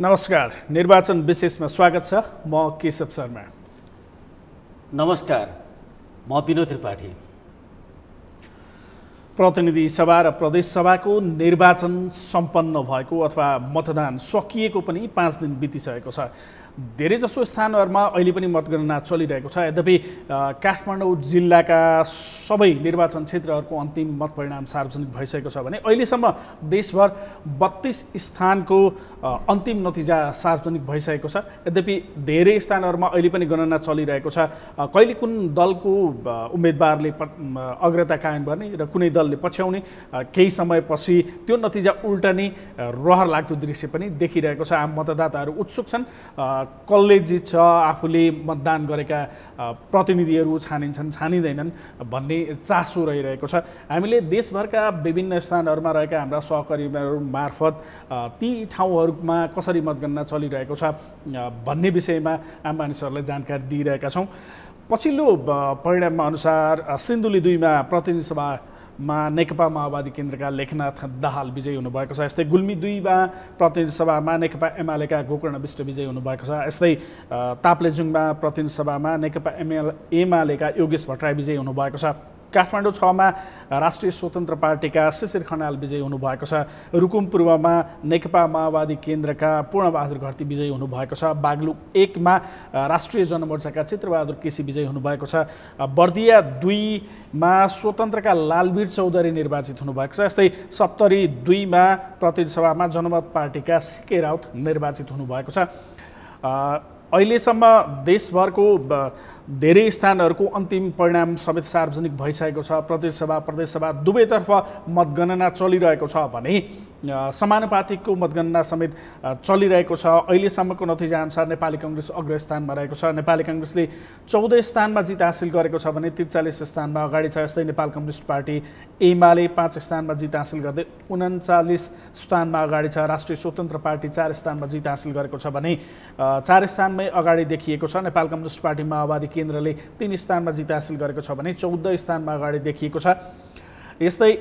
नमस्कार, निर्वाचन विशेषमा स्वागत छ। म केशव शर्मा। नमस्कार, म विनोद त्रिपाठी। प्रतिनिधि सभा र प्रदेश सभाको निर्वाचन सम्पन्न भएको अथवा मतदान सकिएको पनि 5 दिन बितिसकेको छ। धेरैजसो स्थानहरूमा अहिले पनि मतगणना चलिरहेको छ। यद्यपि काठमाडौँ जिल्लाका सबै निर्वाचन क्षेत्रहरूको अन्तिम मत परिणाम सार्वजनिक भइसकेको छ भने अहिलेसम्म देशभर 32 स्थानको अन्तिम नतिजा सार्वजनिक भइसकेको छ। यद्यपि धेरै स्थानहरूमा अहिले पनि गणना चलिरहेको छ। कहिले कुन दलको उम्मेदवारले अग्रता कायम गर्ने र कुनै दलले पछ्याउने, केही समयपछि त्यो नतिजा उल्टने रहर लाग्दो दृश्य पनि देखिरहेको छ। आम मतदाताहरू उत्सुक छन् कसले जित्छ, आफूले मतदान गरेका प्रतिनिधिहरू छानिन्छन् छानिँदैनन् भन्ने चासो रहिरहेको छ। हामीले देशभरका विभिन्न स्थानहरूमा रहेका हाम्रा सहकर्मीहरू मार्फत ती ठाउँहरूमा कसरी मतगणना चलिरहेको छ भन्ने विषयमा आम मानिसहरूलाई जानकारी दिइरहेका छौँ। पछिल्लो परिणाममा अनुसार सिन्धुली 2 मा प्रतिनिधि सभामा नेकपा माओवादी केन्द्रका लेखनाथ दाहाल विजयी हुनुभएको छ। यस्तै गुल्मी 2 मा प्रतिनिधि सभामा नेकपा एमालेका गोकर्ण विष्ट विजयी हुनुभएको छ। यस्तै ताप्लेजुङमा प्रतिनिधि सभामा नेकपा एमालेका योगेश भट्टराई विजयी हुनुभएको छ। काठमाडौँ 6 मा राष्ट्रिय स्वतन्त्र पार्टीका शिशिर खनाल विजयी हुनुभएको छ। रुकुम पूर्वमा नेकपा माओवादी केन्द्रका पूर्णबहादुर घरती विजयी हुनुभएको छ। बागलुङ 1 मा राष्ट्रिय जनमोर्चाका चित्रबहादुर केसी विजयी हुनुभएको छ। बर्दिया 2 मा स्वतन्त्रका लालवीर चौधरी निर्वाचित हुनुभएको छ। यस्तै सप्तरी 2 मा प्रतिनिधि सभामा जनमत पार्टीका सिके राउत निर्वाचित हुनुभएको छ। अहिलेसम्म देशभरको धेरै स्थानहरूको अन्तिम परिणाम समेत सार्वजनिक भइसकेको छ। प्रदेश सभा दुवैतर्फ मतगणना चलिरहेको छ भने समानुपातिकको मतगणना समेत चलिरहेको छ। अहिलेसम्मको नतिजा अनुसार नेपाली कांग्रेस अग्रस्थानमा रहेको छ। नेपाली कांग्रेसले 14 स्थानमा जित हासिल गरेको छ भने 43 स्थानमा अगाडि छ। यस्तै नेपाल कम्युनिस्ट पार्टी एमाले 5 स्थानमा जित हासिल गर्दै 39 स्थानमा अगाडि छ। राष्ट्रिय स्वतन्त्र पार्टी 4 स्थानमा जित हासिल गरेको छ भने 4 स्थानमै अगाडि देखिएको छ। नेपाल कम्युनिस्ट पार्टी माओवादी केन्द्रले 3 स्थानमा जित हासिल गरेको छ भने 14 स्थानमा अगाडि देखिएको छ। यस्तै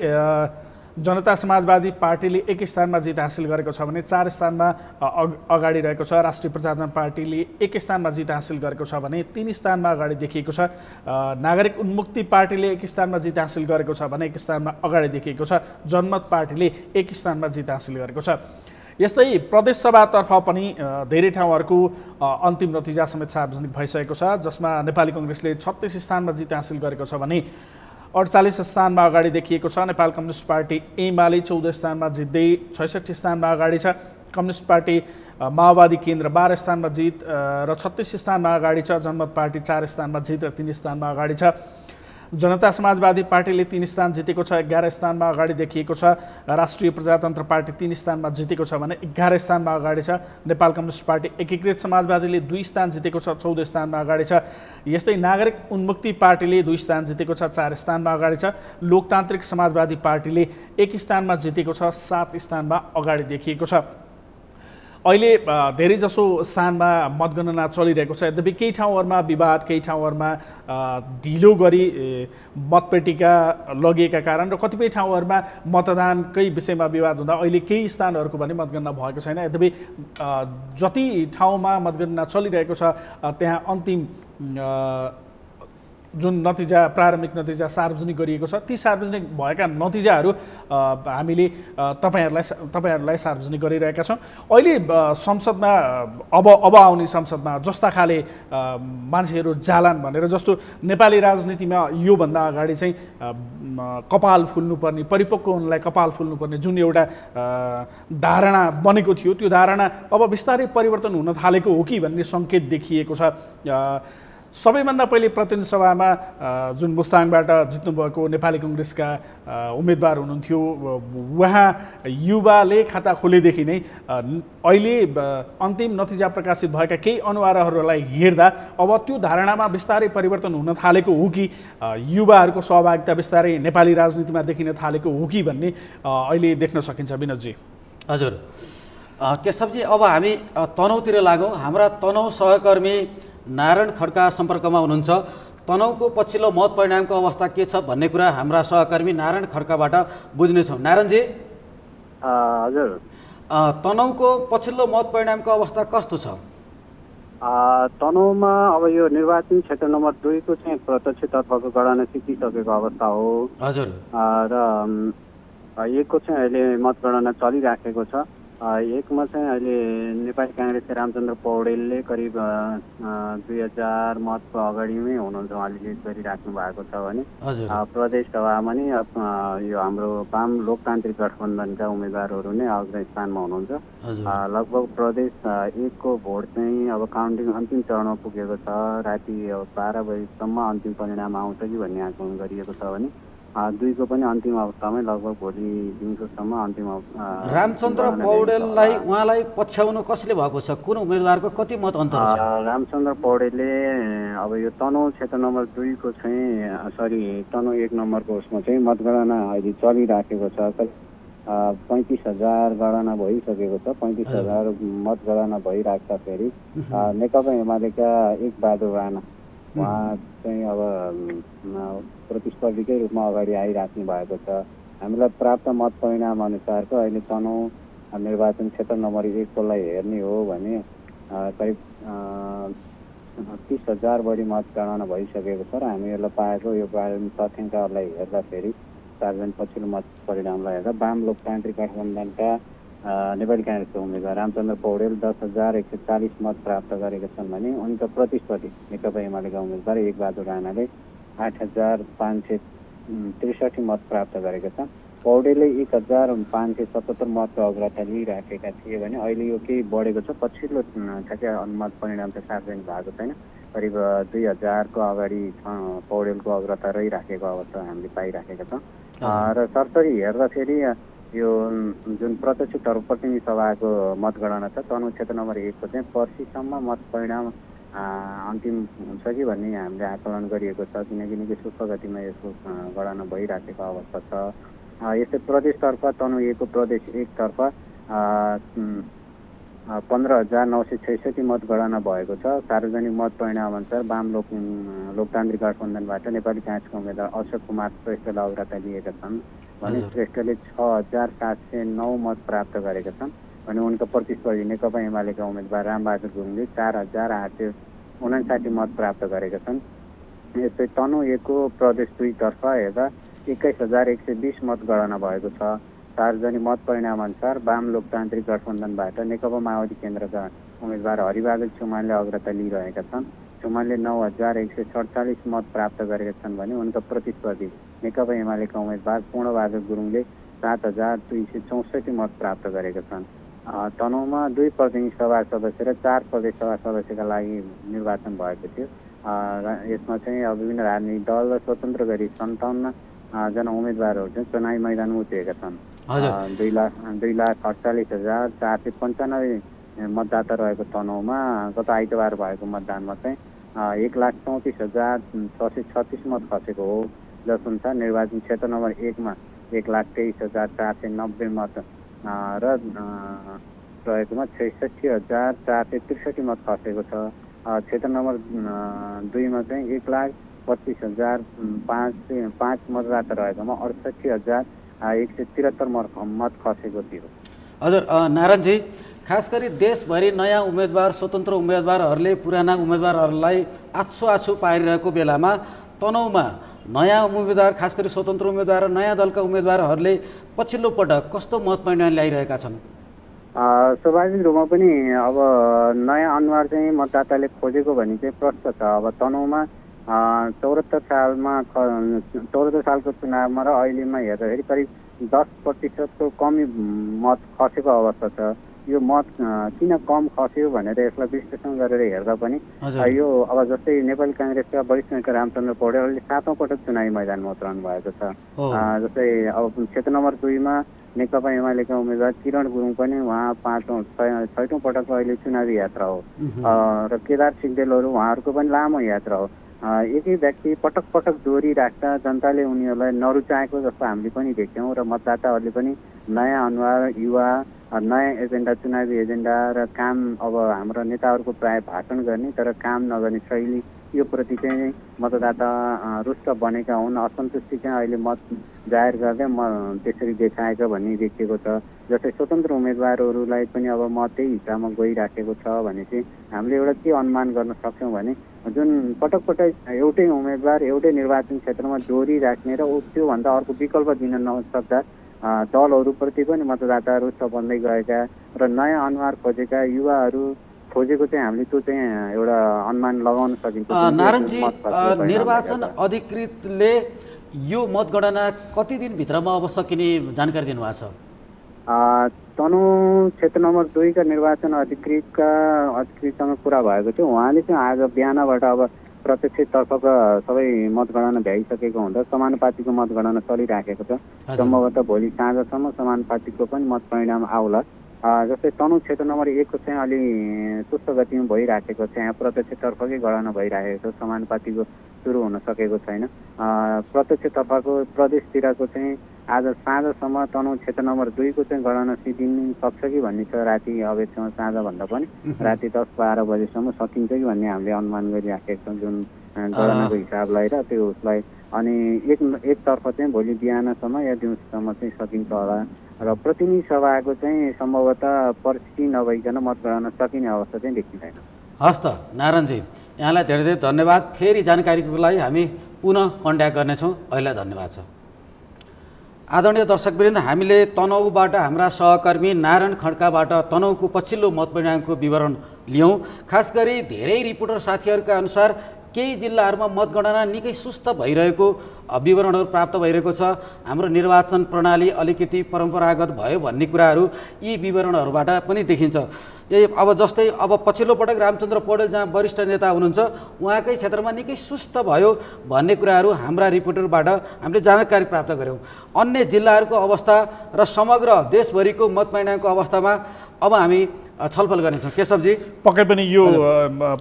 जनता समाजवादी पार्टीले 1 स्थानमा जित हासिल गरेको छ भने 4 स्थानमा अगाडि रहेको छ। राष्ट्रिय प्रजातन्त्र पार्टीले 1 स्थानमा जित हासिल गरेको छ भने 3 स्थानमा अगाडि देखिएको छ। नागरिक उन्मुक्ति पार्टीले 1 स्थानमा जित हासिल गरेको छ भने 1 स्थानमा अगाडि देखिएको छ। जनमत पार्टीले 1 स्थानमा जित हासिल गरेको छ। यस्तै प्रदेश सभातर्फ पनि धेरै ठाउँहरूको अन्तिम नतिजा समेत सार्वजनिक भइसकेको छ, जसमा नेपाली कांग्रेसले 36 स्थानमा जित हासिल गरेको छ भने 48 स्थानमा अगाडि देखिएको छ। नेपाल कम्युनिस्ट पार्टी एमाले 14 स्थानमा जित्दै 66 स्थानमा अगाडि छ। कम्युनिस्ट पार्टी माओवादी केन्द्र 12 स्थानमा जित र 36 स्थानमा अगाडि छ। जनमत पार्टी 4 स्थानमा जित र 3 स्थानमा अगाडि छ। जनता समाजवादी पार्टीले 3 स्थान जितेको छ, 11 स्थानमा अगाडि देखिएको छ। राष्ट्रिय प्रजातन्त्र पार्टी 3 स्थानमा जितेको छ भने 11 स्थानमा अगाडि छ। नेपाल कम्युनिस्ट पार्टी एकीकृत समाजवादीले 2 स्थान जितेको छ, 14 स्थानमा अगाडि छ। यस्तै नागरिक उन्मुक्ति पार्टीले 2 स्थान जितेको छ, 4 स्थानमा अगाडि छ। लोकतान्त्रिक समाजवादी पार्टीले 1 स्थानमा जितेको छ, 7 स्थानमा अगाडि देखिएको छ। अहिले धेरैजसो स्थानमा मतगणना चलिरहेको छ। यद्यपि केही ठाउँहरूमा विवाद, केही ठाउँहरूमा ढिलो गरी मतपेटिका लगिएका कारण र कतिपय ठाउँहरूमा मतदानकै विषयमा विवाद हुँदा अहिले केही स्थानहरूको पनि मतगणना भएको छैन। यद्यपि जति ठाउँमा मतगणना चलिरहेको छ त्यहाँ अन्तिम जुन नतिजा, प्रारम्भिक नतिजा सार्वजनिक गरिएको छ, ती सार्वजनिक भएका नतिजाहरू हामीले तपाईहरुलाई सार्वजनिक गरिरहेका छौँ। अहिले संसदमा अब आउने संसदमा जस्ता खाले मान्छेहरू जालान् भनेर, जस्तो नेपाली राजनीतिमा योभन्दा अगाडि चाहिँ कपाल फुल्नुपर्ने, परिपक्व हुनलाई कपाल फुल्नुपर्ने जुन एउटा धारणा बनेको थियो, त्यो धारणा अब बिस्तारै परिवर्तन हुन थालेको हो कि भन्ने सङ्केत देखिएको छ। सबैभन्दा पहिले प्रतिनिधि सभामा जुन मुस्ताङबाट जित्नुभएको नेपाली कांग्रेसका उम्मेदवार हुनुहुन्थ्यो, उहाँ युवाले खाता खोलेदेखि नै अहिले अन्तिम नतिजा प्रकाशित भएका केही अनुहारहरूलाई हेर्दा अब त्यो धारणामा बिस्तारै परिवर्तन हुन थालेको हो कि युवाहरूको सहभागिता बिस्तारै नेपाली राजनीतिमा देखिन थालेको हो कि भन्ने अहिले देख्न सकिन्छ। विनोदजी। हजुर केशवजी, अब हामी तनहुँतिर लागौँ। हाम्रा तनहुँ सहकर्मी नारायण खड्का सम्पर्कमा हुनुहुन्छ। तनहुँको पछिल्लो मत परिणामको अवस्था के छ भन्ने कुरा हाम्रा सहकर्मी नारायण खड्काबाट बुझ्नेछौँ। नारायणजी। हजुर। तनहुँको पछिल्लो मत परिणामको अवस्था कस्तो छ? तनहुँमा अब यो निर्वाचन क्षेत्र नम्बर 2 को चाहिँ प्रत्यक्ष तर्फको गणना सिकिसकेको अवस्था हो। हजुर। र एकको चाहिँ अहिले मतगणना चलिराखेको छ। एकमा चाहिँ अहिले नेपाली काङ्ग्रेसका रामचन्द्र पौडेलले करिब 2000 मतको अगाडिमै हुनुहुन्छ, उहाँले लिड गरिराख्नु भएको छ भने प्रदेश सभामा नि यो हाम्रो वाम लोकतान्त्रिक गठबन्धनका उम्मेदवारहरू नै अग्रणी स्थानमा हुनुहुन्छ। लगभग प्रदेश 1 को भोट चाहिँ अब काउन्टिङ अन्तिम चरणमा पुगेको छ। राति 12 बजीसम्म अन्तिम परिणाम आउँछ कि भन्ने आकलन गरिएको छ भने 2 को पनि अन्तिम अवस्थामै लगभग भोलि दिउँसोसम्म अन्तिम रामचन्द्र पौडेललाई उहाँलाई पछ्याउनु कसले भएको छ? कुन उम्मेदवारको कति मत अन्तर छ? रामचन्द्र पौडेलले अब यो तनहुँ क्षेत्र नम्बर 2 को चाहिँ तनहुँ 1 नम्बरको उसमा चाहिँ मतगणना अहिले चलिराखेको छ। 35,000 गणना भइसकेको छ। 35,000 मतगणना भइराख्दाखेरि नेकपा एमालेका एक बहादुर राणा उहाँ चाहिँ अब प्रतिस्पर्धीकै रूपमा अगाडि आइराख्नु भएको छ। हामीलाई प्राप्त मत परिणाम अनुसारको अहिले तनहुँ निर्वाचन क्षेत्र नम्बर 1 कोलाई हेर्ने हो भने करिब 30,000 बढी मतगणना भइसकेको छ र हामीहरूलाई पाएको यो प्रारम्भिक तथ्याङ्कहरूलाई हेर्दाखेरि सार्वजनिक पछिल्लो मत परिणामलाई हेर्दा वाम लोकतान्त्रिक गठबन्धनका नेपाली काङ्ग्रेसका उम्मेदवार रामचन्द्र पौडेल 10,140 मत प्राप्त गरेका छन् भने उनका प्रतिस्पर्धी नेकपा एमालेका उम्मेदवार एक बहादुर राणाले 8,563 मत प्राप्त गरेका छन्। पौडेलले 1,577 मतको अग्रता लिइराखेका थिए भने अहिले यो केही बढेको छ। पछिल्लो ठ्याक्कै मत परिणाम चाहिँ सार्वजनिक भएको छैन। करिब 2000 को अगाडि पौडेलको अग्रता रहिराखेको अवस्था हामीले पाइराखेका छौँ। र सरसरी हेर्दाखेरि यो जुन प्रत्यक्ष प्रतिनिधि सभाको मतगणना छ तनहुँ क्षेत्र नम्बर 1 को चाहिँ पर्सिसम्म मत परिणाम अन्तिम हुन्छ कि भन्ने हामीले आकलन गरिएको छ, किनकि निकै सूक्ष्म गतिमा यसको गणना भइराखेको अवस्था छ। यस्तै प्रदेशतर्फ तनहुँ 1 को प्रदेश 1 तर्फ 15,966 मत गणना भएको छ। सार्वजनिक मत परिणाम अनुसार वाम लोकतान्त्रिक गठबन्धनबाट नेपाली काङ्ग्रेसका उम्मेदवार अशोक कुमार श्रेष्ठले अग्रता लिएका छन् भने श्रेष्ठले 6,709 मत प्राप्त गरेका छन् भने उनका प्रतिस्पर्धी नेकपा एमालेका उम्मेदवार रामबहादुर गुरुङले 4,859 मत प्राप्त गरेका छन्। यस्तै तनहुँ 1 को प्रदेश 2 तर्फ हेर्दा 21,120 मत गणना भएको छ। सार्वजनिक मत परिणाम अनुसार वाम लोकतान्त्रिक गठबन्धनबाट नेकपा माओवादी केन्द्रका उम्मेदवार हरिबहादुर चुमानले अग्रता लिइरहेका छन्। चुमानले 9,147 मत प्राप्त गरेका छन् भने उनका प्रतिस्पर्धी नेकपा एमालेका उम्मेदवार पूर्णबहादुर गुरुङले 7,264 मत प्राप्त गरेका छन्। तनहुँमा 2 प्रतिनिधि सभा सदस्य र 4 प्रदेश सभा सदस्यका लागि निर्वाचन भएको थियो। यसमा चाहिँ विभिन्न राजनीतिक दल र स्वतन्त्र गरी 57 जना उम्मेदवारहरू चाहिँ चुनावी मैदानमा उत्रिएका छन्। 2,48,495 मतदाता रहेको तनहुँमा गत आइतबार भएको मतदानमा चाहिँ 1,34,636 मत खसेको हो, जसअनुसार निर्वाचन क्षेत्र नम्बर 1 मा 1,23,490 मत र रहेकोमा 66,463 मत खसेको छ। क्षेत्र नम्बर 2 मा चाहिँ 1,25,005 मतदाता रहेकोमा 68,173 मत खसेको थियो। हजुर नारायणजी, खास गरी देशभरि नयाँ उम्मेदवार स्वतन्त्र उम्मेदवारहरूले पुराना उम्मेदवारहरूलाई आछु पारिरहेको बेलामा तनहुँमा नयाँ उम्मेदवार खास गरी स्वतन्त्र उम्मेदवार र नयाँ दलका उम्मेदवारहरूले पछिल्लो पटक कस्तो मत परिणाम ल्याइरहेका छन्? स्वाभाविक रूपमा पनि अब नयाँ अनुहार चाहिँ मतदाताले खोजेको भन्ने चाहिँ प्रश्न छ। अब तनहुँमा 74 सालको चुनावमा र अहिलेमा हेर्दाखेरि करिब 10% कमी मत खसेको अवस्था छ। यो मत किन कम खस्यो भनेर यसलाई विश्लेषण गरेर हेर्दा पनि यो अब जस्तै नेपाली काङ्ग्रेसका वरिष्ठ नेता रामचन्द्र पौडेलले 7औं पटक चुनावी मैदानमा उत्रनु भएको छ। जस्तै अब क्षेत्र नम्बर 2 मा नेकपा एमालेका उम्मेदवार किरण गुरुङ पनि उहाँ 6औं पटक अहिले चुनावी यात्रा हो र केदार सिग्देलहरू उहाँहरूको पनि लामो यात्रा हो। एकै व्यक्ति पटक पटक दोहोरिराख्दा जनताले उनीहरूलाई नरुचाएको जस्तो हामीले पनि देख्यौँ र मतदाताहरूले पनि नयाँ अनुहार, युवा, नयाँ एजेन्डा, चुनावी एजेन्डा र काम, अब हाम्रो नेताहरूको प्राय भाषण गर्ने तर काम नगर्ने शैली, यो प्रति चाहिँ मतदाता रुष्ट बनेका हुन्। असन्तुष्टि चाहिँ अहिले मत जाहेर गर्दै त्यसरी देखाएको भन्ने देखिएको छ। जस्तै स्वतन्त्र उम्मेदवारहरूलाई पनि अब मत त्यही हिसाबमा गइराखेको छ भने चाहिँ हामीले एउटा के अनुमान गर्न सक्छौँ भने जुन पटक पटक एउटै उम्मेदवार एउटै निर्वाचन क्षेत्रमा जोडी राख्ने र त्योभन्दा अर्को विकल्प दिन नसक्दा दलहरूप्रति पनि मतदाताहरू बन्दै गएका र नयाँ अनुहार खोजेका युवाहरू खोजेको चाहिँ हामीले त्यो चाहिँ एउटा अनुमान लगाउन सकिन्छ। नारायणजी, निर्वाचन अधिकृतले यो मतगणना कति दिनभित्रमा अब सकिने जानकारी दिनुभएको छ? तनहुँ क्षेत्र नम्बर 2 का निर्वाचन अधिकृतसँग कुरा भएको थियो। उहाँले चाहिँ आज बिहानबाट अब प्रत्यक्षतर्फका सबै मतगणना भ्याइसकेको हुँदा समानुपातिको मतगणना चलिराखेको छ। सम्भवतः भोलि साँझसम्म समानुपातिको पनि मत परिणाम आउला। जस्तै तनहुँ क्षेत्र नम्बर 1 को चाहिँ अलि सुस्त गतिमा भइराखेको छ। यहाँ प्रत्यक्षतर्फकै गणना भइराखेको छ, समानुपातिको सुरु हुन सकेको छैन। प्रत्यक्षतर्फको प्रदेशतिरको चाहिँ आज साँझसम्म तनहुँ क्षेत्र नम्बर 2 को चाहिँ गणना सिद्धिन सक्छ कि भन्ने छ। राति अबेरसम्म साँझभन्दा पनि राति 10-12 बजेसम्म सकिन्छ कि भन्ने हामीले अनुमान गरिराखेका छौँ जुन गणनाको हिसाबलाई र त्यो उसलाई। अनि एकतर्फ चाहिँ भोलि बिहानसम्म या दिउँसोसम्म चाहिँ सकिन्छ होला र प्रतिनिधि सभाको चाहिँ सम्भवतः पर्सि नभइकन मतगणना सकिने अवस्था चाहिँ देखिँदैन। हस् त नारायणजी, यहाँलाई धेरै धेरै धन्यवाद। फेरि जानकारीको लागि हामी पुनः कन्ट्याक्ट गर्नेछौँ। अहिले धन्यवाद छ। आदरणीय दर्शकवृन्द, हामीले तनहुँबाट हाम्रा सहकर्मी नारायण खड्काबाट तनहुँको पछिल्लो मतपरिणामको विवरण लियौँ। खास गरी धेरै रिपोर्टर साथीहरूका अनुसार केही जिल्लाहरूमा मतगणना निकै सुस्त भइरहेको विवरणहरू प्राप्त भइरहेको छ। हाम्रो निर्वाचन प्रणाली अलिकति परम्परागत भयो भन्ने कुराहरू यी विवरणहरूबाट पनि देखिन्छ। अब जस्तै अब पछिल्लो पटक रामचन्द्र पौडेल जहाँ वरिष्ठ नेता हुनुहुन्छ उहाँकै क्षेत्रमा निकै सुस्त भयो भन्ने कुराहरू हाम्रा रिपोर्टरबाट हामीले जानकारी प्राप्त गऱ्यौँ। अन्य जिल्लाहरूको अवस्था र समग्र देशभरिको मतपरिणामको अवस्थामा अब हामी छलफल गर्नेछौँ। केशवजी, पक्कै पनि यो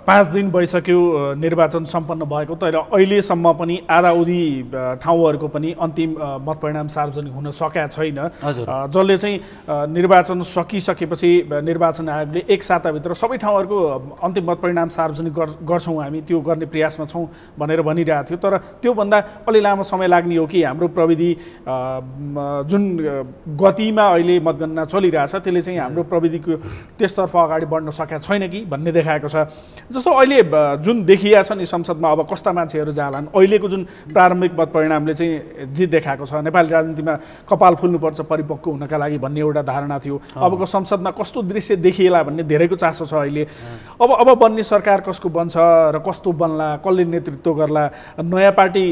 5 दिन भइसक्यो निर्वाचन सम्पन्न भएको, तर अहिलेसम्म पनि आधाउधी ठाउँहरूको पनि अन्तिम मतपरिणाम सार्वजनिक हुन सकेका छैन। जसले चाहिँ निर्वाचन सकिसकेपछि निर्वाचन आयोगले 1 साताभित्र सबै ठाउँहरूको अन्तिम मतपरिणाम सार्वजनिक गर्छौँ, हामी त्यो गर्ने प्रयासमा छौँ भनेर भनिरहेको थियो। तर त्योभन्दा अलि लामो समय लाग्ने हो कि हाम्रो प्रविधि जुन गतिमा अहिले मतगणना चलिरहेछ त्यसले चाहिँ हाम्रो प्रविधिको त्यसतर्फ अगाडि बढ्न सकेका छैन कि भन्ने देखाएको छ। जस्तो अहिले जुन देखिया छ नि संसदमा अब कस्ता मान्छेहरू जालान्, अहिलेको जुन प्रारम्भिक मतपरिणामले चाहिँ जित देखाएको छ। नेपाली राजनीतिमा कपाल फुल्नुपर्छ परिपक्व हुनका लागि भन्ने एउटा धारणा थियो। अबको संसदमा कस्तो दृश्य देखिएला भन्ने धेरैको चासो छ अहिले। अब बन्ने सरकार कसको बन्छ र कस्तो बन्ला, कसले नेतृत्व गर्ला, नयाँ पार्टी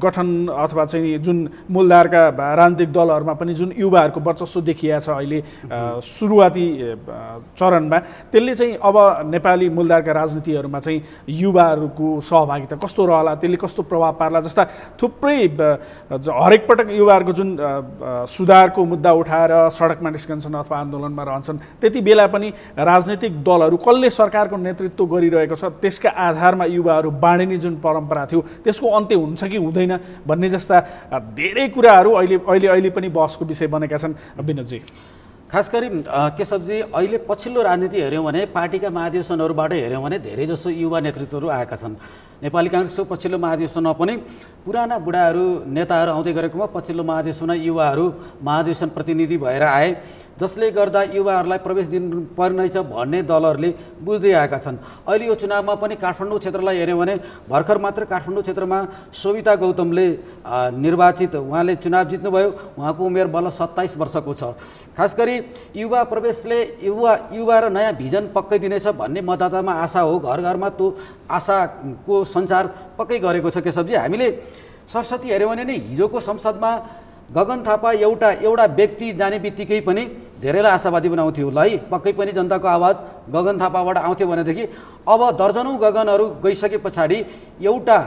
गठन अथवा चाहिँ जुन मूलधारका राजनीतिक दलहरूमा पनि जुन युवाहरूको वर्चस्व देखिया छ अहिले सुरुवाती चरणमा, त्यसले चाहिँ अब नेपाली मूलधारका राजनीतिहरूमा चाहिँ युवाहरूको सहभागिता कस्तो रहला, त्यसले कस्तो प्रभाव पार्ला जस्ता थुप्रै हरेक पटक युवाहरूको जुन सुधारको मुद्दा उठाएर सडकमा निस्कन्छन् अथवा आन्दोलनमा रहन्छन्, त्यति बेला पनि राजनीतिक दलहरू कसले सरकारको नेतृत्व गरिरहेको छ त्यसका आधारमा युवाहरू बाँडिने जुन परम्परा थियो त्यसको अन्त्य हुन्छ कि हुँदैन भन्ने जस्ता धेरै कुराहरू अहिले पनि बहसको विषय बनेका छन्। विनोदजी, खास गरी केशवजी, अहिले पछिल्लो राजनीति हेऱ्यौँ भने पार्टीका महाधिवेशनहरूबाट हेऱ्यौँ भने धेरैजसो युवा नेतृत्वहरू आएका छन्। नेपाली काङ्ग्रेसको पछिल्लो महाधिवेशनमा पनि पुराना बुढाहरू नेताहरू आउँदै गरेकोमा पछिल्लो महाधिवेशनमा युवाहरू महाधिवेशन प्रतिनिधि भएर आए, जसले गर्दा युवाहरूलाई प्रवेश दिनुपर्नेछ भन्ने दलहरूले बुझ्दै आएका छन्। अहिले यो चुनावमा पनि काठमाडौँ क्षेत्रलाई हेऱ्यौँ भने भर्खर मात्र काठमाडौँ क्षेत्रमा सोभिता गौतमले निर्वाचित, उहाँले चुनाव जित्नुभयो। उहाँको उमेर बल्ल 27 वर्षको छ। खास गरी युवा प्रवेशले युवा र नयाँ भिजन पक्कै दिनेछ भन्ने मतदातामा आशा हो। घर घरमा त्यो आशाको सञ्चार पक्कै गरेको छ। केशवजी, हामीले सरस्वती हेऱ्यौँ भने नि हिजोको संसदमा गगन थापा एउटा व्यक्ति जाने बित्तिकै पनि धेरैलाई आशावादी बनाउँथ्यो। ल है, पक्कै पनि जनताको आवाज गगन थापाबाट आउँथ्यो भनेदेखि अब दर्जनौँ गगनहरू गइसके पछाडि एउटा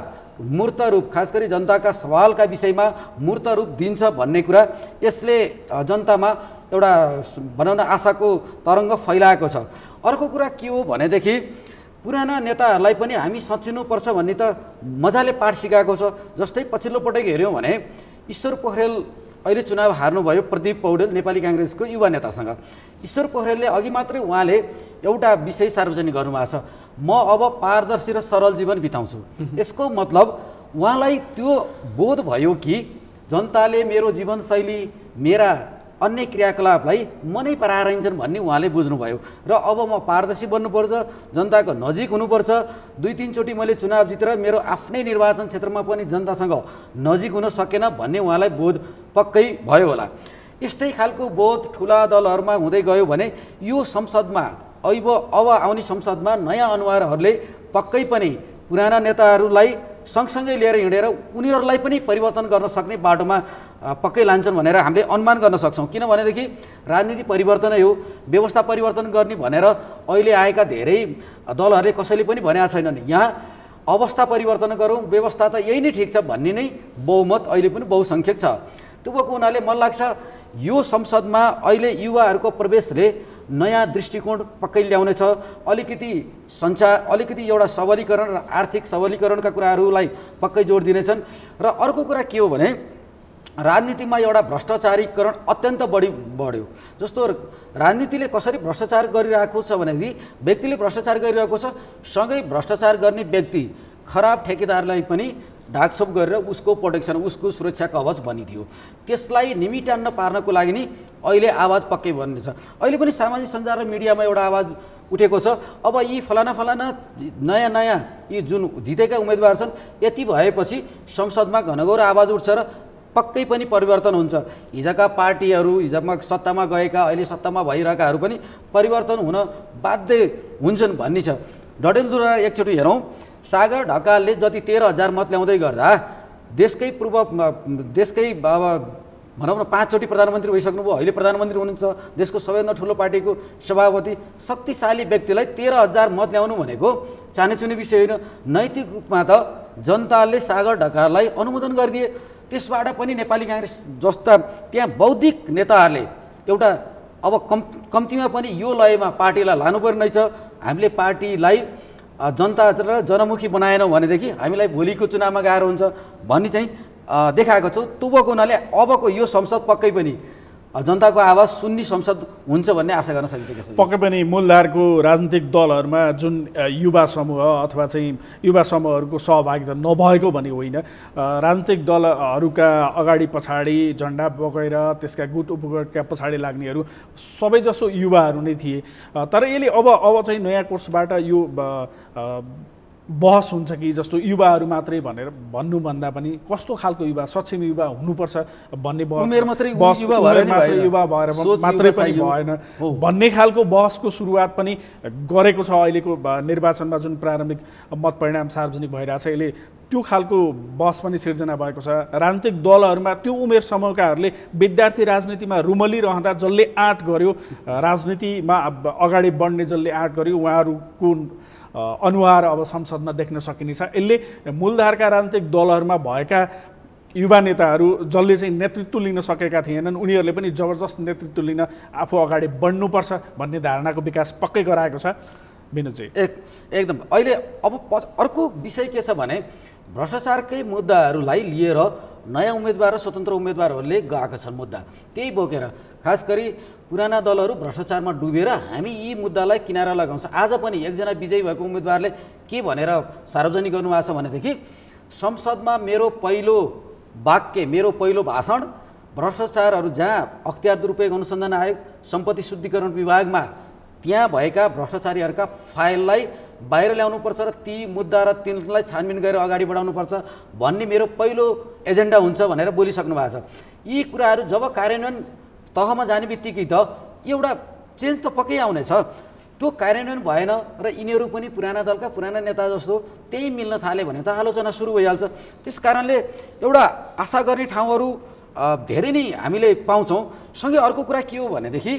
मूर्त रूप, खास गरी जनताका सवालका विषयमा मूर्त रूप दिन्छ भन्ने कुरा यसले जनतामा एउटा भनौँ न आशाको तरङ्ग फैलाएको छ। अर्को कुरा के हो भनेदेखि पुराना नेताहरूलाई पनि हामी सचिनुपर्छ भन्ने त मजाले पाठ सिकाएको छ। जस्तै पछिल्लो पटक हेऱ्यौँ भने ईश्वर पोखरेल अहिले चुनाव हार्नुभयो प्रदीप पौडेल नेपाली काङ्ग्रेसको युवा नेतासँग। ईश्वर पोखरेलले अघि मात्रै उहाँले एउटा विषय सार्वजनिक गर्नुभएको छ, म अब पारदर्शी र सरल जीवन बिताउँछु। यसको मतलब उहाँलाई त्यो बोध भयो कि जनताले मेरो जीवनशैली, मेरा अन्य क्रियाकलापलाई मनै पराएर हिँड्छन् भन्ने उहाँले बुझ्नुभयो र अब म पारदर्शी बन्नुपर्छ, जनताको नजिक हुनुपर्छ, 2-3 चोटि मैले चुनाव जितेर मेरो आफ्नै निर्वाचन क्षेत्रमा पनि जनतासँग नजिक हुन सकेन भन्ने उहाँलाई बोध पक्कै भयो होला। यस्तै खालको बोध ठुला दलहरूमा हुँदै गयो भने यो संसदमा अब आउने संसदमा नयाँ अनुहारहरूले पक्कै पनि पुराना नेताहरूलाई सँगसँगै लिएर हिँडेर उनीहरूलाई पनि परिवर्तन गर्न सक्ने बाटोमा पक्कै लान्छन् भनेर हामीले अनुमान गर्न सक्छौँ। किनभनेदेखि राजनीति परिवर्तनै हो, व्यवस्था परिवर्तन गर्ने भनेर अहिले आएका धेरै दलहरूले कसैले पनि भनेका छैनन् यहाँ अवस्था परिवर्तन गरौँ, व्यवस्था त यही नै ठिक छ भन्ने नै बहुमत अहिले पनि बहुसङ्ख्यक छ। त्यो भएको हुनाले मलाई लाग्छ यो संसदमा अहिले युवाहरूको प्रवेशले नयाँ दृष्टिकोण पक्कै ल्याउनेछ। अलिकति एउटा सबलीकरण र आर्थिक सबलीकरणका कुराहरूलाई पक्कै जोड दिनेछन्। र अर्को कुरा के हो भने राजनीतिमा एउटा भ्रष्टाचारीकरण अत्यन्त बढ्यो। जस्तो राजनीतिले कसरी भ्रष्टाचार गरिरहेको छ भनेदेखि व्यक्तिले भ्रष्टाचार गरिरहेको छ, सँगै भ्रष्टाचार गर्ने व्यक्ति खराब ठेकेदारलाई पनि ढाकछोप गरेर उसको प्रोटेक्सन, उसको सुरक्षा कवच बनिदियो। त्यसलाई निमिटान्न पार्नको लागि नि अहिले आवाज पक्कै बन्नेछ। अहिले पनि सामाजिक सञ्जाल र मिडियामा एउटा आवाज उठेको छ, अब यी फलाना नयाँ यी जुन जितेका उम्मेदवार छन् यति भएपछि संसदमा घनघोर आवाज उठ्छ र पक्कै पनि परिवर्तन हुन्छ। हिजोका पार्टीहरू, हिजोमा सत्तामा गएका, अहिले सत्तामा भइरहेकाहरू पनि परिवर्तन हुन बाध्य हुन्छन् भन्ने छ। डडेलधुरा एकचोटि हेरौँ, सागर ढकालले जति 13,000 मत ल्याउँदै गर्दा देशकै अब भनौँ न 5 चोटि प्रधानमन्त्री भइसक्नुभयो, अहिले प्रधानमन्त्री हुनुहुन्छ, देशको सबैभन्दा ठुलो पार्टीको सभापति, शक्तिशाली व्यक्तिलाई 13,000 मत ल्याउनु भनेको चानेचुने विषय होइन। नैतिक रूपमा त जनताले सागर ढकाललाई अनुमोदन गरिदिए। त्यसबाट पनि नेपाली काङ्ग्रेस जस्ता त्यहाँ बौद्धिक नेताहरूले एउटा अब कम्तीमा पनि यो लयमा पार्टीलाई लानुपर्ने छ। हामीले पार्टीलाई जनता र जनमुखी बनाएनौँ भनेदेखि हामीलाई भोलिको चुनावमा गाह्रो हुन्छ भन्ने चाहिँ देखाएको छौँ। त्यो भएको हुनाले अबको यो संसद पक्कै पनि जनताको आवाज सुन्ने संसद हुन्छ भन्ने आशा गर्न सकिन्छ। पक्कै पनि मूलधारको राजनीतिक दलहरूमा जुन युवा समूह अथवा चाहिँ युवा समूहहरूको सहभागिता नभएको भने होइन, राजनीतिक दलहरूका अगाडि पछाडि झन्डा बोकेर त्यसका गुट उपगुटका पछाडि लाग्नेहरू सबैजसो युवाहरू नै थिए। तर यसले अब चाहिँ नयाँ कोर्सबाट यो बहस हुन्छ कि जस्तो युवाहरू मात्रै भनेर भन्नुभन्दा पनि कस्तो खालको युवा, सक्षम युवा हुनुपर्छ भन्ने उमेर मात्रै युवा भएर मात्रै पनि भएन भन्ने खालको बहसको सुरुवात पनि गरेको छ। अहिलेको निर्वाचनमा जुन प्रारम्भिक मत परिणाम सार्वजनिक भइरहेछ यसले त्यो खालको बहस पनि सिर्जना भएको छ। राजनीतिक दलहरूमा त्यो उमेर समूहकाहरूले विद्यार्थी राजनीतिमा रुमलिरहँदा जसले आँट गर्यो, राजनीतिमा अगाडि बढ्ने जसले आँट गर्यो उहाँहरूको अनुहार अब संसदमा देख्न सकिनेछ। यसले मूलधारका राजनीतिक दलहरूमा भएका युवा नेताहरू जसले चाहिँ नेतृत्व लिन सकेका थिएनन् उनीहरूले पनि जबरजस्त नेतृत्व लिन आफू अगाडि बढ्नुपर्छ भन्ने धारणाको विकास पक्कै गराएको छ। विनोदजी एकदम अहिले अब अर्को विषय के छ भने भ्रष्टाचारकै मुद्दाहरूलाई लिएर नयाँ उम्मेदवार र स्वतन्त्र उम्मेदवारहरूले गएका छन् मुद्दा। त्यही बोकेर खास गरी पुराना दलहरू भ्रष्टाचारमा डुबेर हामी यी मुद्दालाई किनारा लगाउँछ। आज पनि एकजना विजयी भएको उम्मेदवारले के भनेर सार्वजनिक गर्नुभएको छ भनेदेखि संसदमा मेरो पहिलो वाक्य, मेरो पहिलो भाषण भ्रष्टाचारहरू जहाँ अख्तियार दुरुपयोग अनुसन्धान आयोग, सम्पत्ति शुद्धिकरण विभागमा त्यहाँ भएका भ्रष्टाचारीहरूका फाइललाई बाहिर ल्याउनुपर्छ र ती मुद्दा र तिनलाई छानबिन गरेर अगाडि बढाउनुपर्छ भन्ने मेरो पहिलो एजेन्डा हुन्छ भनेर बोलिसक्नु भएको छ। यी कुराहरू जब कार्यान्वयन तहमा जाने बित्तिकै त एउटा चेन्ज त पक्कै आउनेछ। त्यो कार्यान्वयन भएन र यिनीहरू पनि पुराना दलका पुराना नेता जस्तो त्यही मिल्न थाले भने त आलोचना सुरु भइहाल्छ। त्यस कारणले एउटा आशा गर्ने ठाउँहरू धेरै नै हामीले पाउँछौँ। सँगै अर्को कुरा के हो भनेदेखि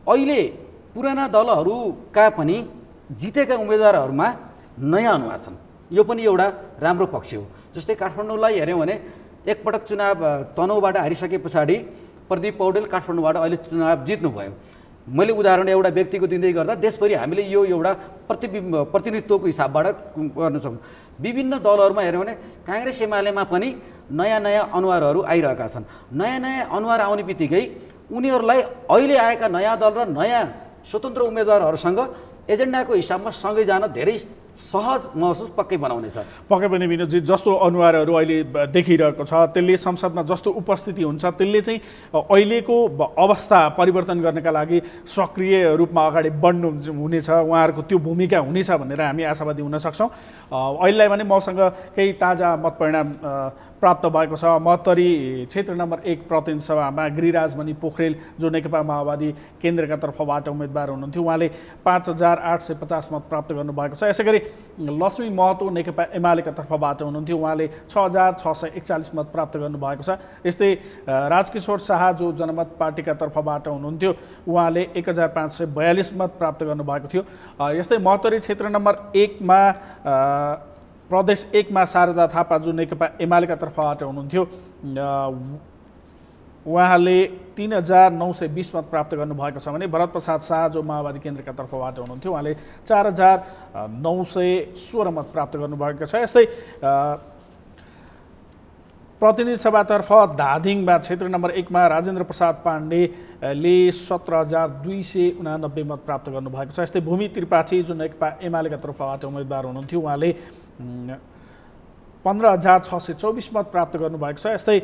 अहिले पुराना दलहरूका पनि जितेका उम्मेदवारहरूमा नयाँ अनुहार छन्, यो पनि एउटा राम्रो पक्ष हो। जस्तै काठमाडौँलाई हेऱ्यौँ भने एकपटक चुनाव तनहुँबाट हारिसके पछाडि प्रदीप पौडेल काठमाडौँबाट अहिले चुनाव जित्नुभयो। मैले उदाहरण एउटा व्यक्तिको दिँदै गर्दा देशभरि हामीले यो एउटा प्रतिनिधित्वको हिसाबबाट गर्न सक्छौँ। विभिन्न दलहरूमा हेऱ्यौँ भने काङ्ग्रेस एमालेमा पनि नयाँ अनुहारहरू आइरहेका छन्। नयाँ अनुहार आउने बित्तिकै उनीहरूलाई अहिले आएका नयाँ दल र नयाँ स्वतन्त्र उम्मेदवारहरूसँग एजेन्डाको हिसाबमा सँगै जान धेरै सहज महसुस पक्कै बनाउनेछ। पक्कै पनि विनोदजी जस्तो अनुहारहरू अहिले देखिरहेको छ त्यसले संसदमा जस्तो उपस्थिति हुन्छ त्यसले चाहिँ अहिलेको अवस्था परिवर्तन गर्नका लागि सक्रिय रूपमा अगाडि बढ्नु हुनेछ, उहाँहरूको त्यो भूमिका हुनेछ भनेर हामी आशावादी हुन सक्छौँ। अहिलेलाई भने मसँग केही ताजा मत परिणाम प्राप्त भएको छ। महोत्तरी क्षेत्र नम्बर 1 प्रतिनिधि सभामा गिरिराजमणि पोखरेल जो नेकपा माओवादी केन्द्रका तर्फबाट उम्मेदवार हुनुहुन्थ्यो, उहाँले 5850 मत प्राप्त गर्नुभएको छ। यसै गरी लक्ष्मी महतो नेकपा एमालेका तर्फबाट हुनुहुन्थ्यो, उहाँले 6641 मत प्राप्त गर्नुभएको छ। यस्तै राजकिशोर शाह जो जनमत पार्टीका तर्फबाट हुनुहुन्थ्यो, उहाँले 1542 मत प्राप्त गर्नुभएको थियो। यस्तै महोत्तरी क्षेत्र नम्बर 1 मा प्रदेश 1 मा शारदा थापा जो नेकपा एमालेका तर्फबाट हुनुहुन्थ्यो, उहाँले 3920 मत प्राप्त गर्नुभएको छ भने भरत प्रसाद शाह जो माओवादी केन्द्रका तर्फबाट हुनुहुन्थ्यो, उहाँले 4916 मत प्राप्त गर्नुभएको छ। यस्तै प्रतिनिधि सभातर्फ धादिङमा क्षेत्र नम्बर 1 मा राजेन्द्र प्रसाद पाण्डेले 17289 मत प्राप्त गर्नुभएको छ। यस्तै भूमि त्रिपाठी जो नेकपा एमालेका तर्फबाट उम्मेदवार हुनुहुन्थ्यो, उहाँले 15624 मत प्राप्त गर्नुभएको छ। यस्तै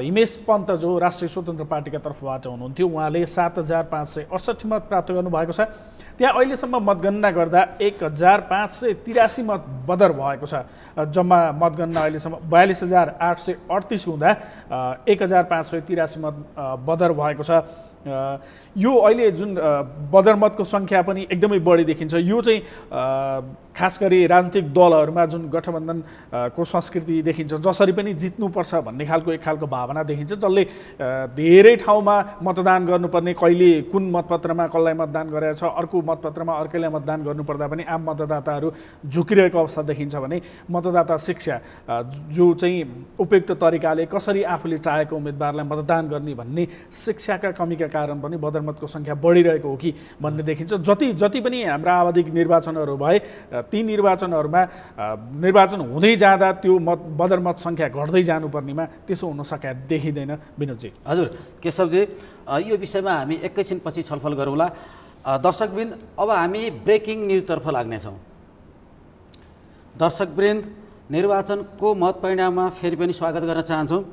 हिमेश पन्त जो राष्ट्रिय स्वतन्त्र पार्टीका तर्फबाट हुनुहुन्थ्यो, उहाँले 7568 मत प्राप्त गर्नुभएको छ। त्यहाँ अहिलेसम्म मतगणना गर्दा 1583 मत बदर भएको छ। जम्मा मतगणना अहिलेसम्म 42838 हुँदा 1583 मत बदर भएको छ। यो अहिले जुन बदर मतको सङ्ख्या पनि एकदमै बढी देखिन्छ। यो चाहिँ खास गरी राजनीतिक दलहरूमा जुन गठबन्धनको संस्कृति देखिन्छ, जसरी पनि जित्नुपर्छ भन्ने खालको एक खालको भावना देखिन्छ, जसले धेरै ठाउँमा मतदान गर्नुपर्ने, कहिले कुन मतपत्रमा कसलाई मतदान गरेको छ, अर्को मतपत्रमा अर्कैलाई मतदान गर्नुपर्दा पनि आम मतदाताहरू झुकिरहेको अवस्था देखिन्छ भने मतदाता शिक्षा जो चाहिँ उपयुक्त तरिकाले कसरी आफूले चाहेको उम्मेदवारलाई मतदान गर्ने भन्ने शिक्षाका कमीका कारण पनि बदरमतको सङ्ख्या बढिरहेको हो कि भन्ने देखिन्छ। जति पनि हाम्रा आवधिक निर्वाचनहरू भए ती निर्वाचनहरूमा निर्वाचन हुँदै जाँदा त्यो बदरमत सङ्ख्या घट्दै जानुपर्नेमा त्यसो हुन सकेका देखिँदैन। विनोदजी। हजुर केशवजी, यो विषयमा हामी एकैछिनपछि छलफल गरौँला। दर्शकवृन्द, अब हामी ब्रेकिङ न्युजतर्फ लाग्नेछौँ। दर्शकवृन्द, निर्वाचनको मत परिणाममा फेरि पनि स्वागत गर्न चाहन्छौँ।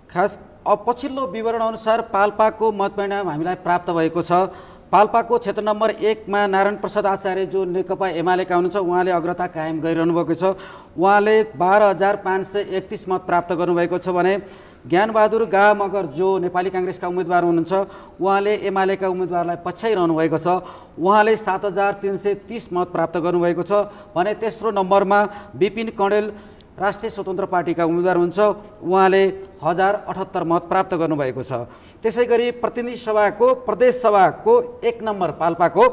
खास अब पछिल्लो विवरणअनुसार पाल्पाको मत परिणाम हामीलाई प्राप्त भएको छ। पाल्पाको क्षेत्र नम्बर 1 मा नारायण प्रसाद आचार्य जो नेकपा एमालेका हुनुहुन्छ, उहाँले अग्रता कायम गरिरहनु भएको छ। उहाँले 12531 मत प्राप्त गर्नुभएको छ भने ज्ञानबहादुर गा मगर जो नेपाली काङ्ग्रेसका उम्मेदवार हुनुहुन्छ, उहाँले एमालेका उम्मेदवारलाई पछ्याइरहनु भएको छ। उहाँले 7330 मत प्राप्त गर्नुभएको छ भने तेस्रो नम्बरमा विपिन कणेल राष्ट्रिय स्वतन्त्र पार्टीका उम्मेदवार हुन्छ, उहाँले 1078 मत प्राप्त गर्नुभएको छ। त्यसै गरी प्रतिनिधि सभाको प्रदेश सभाको 1 नम्बर पाल्पाको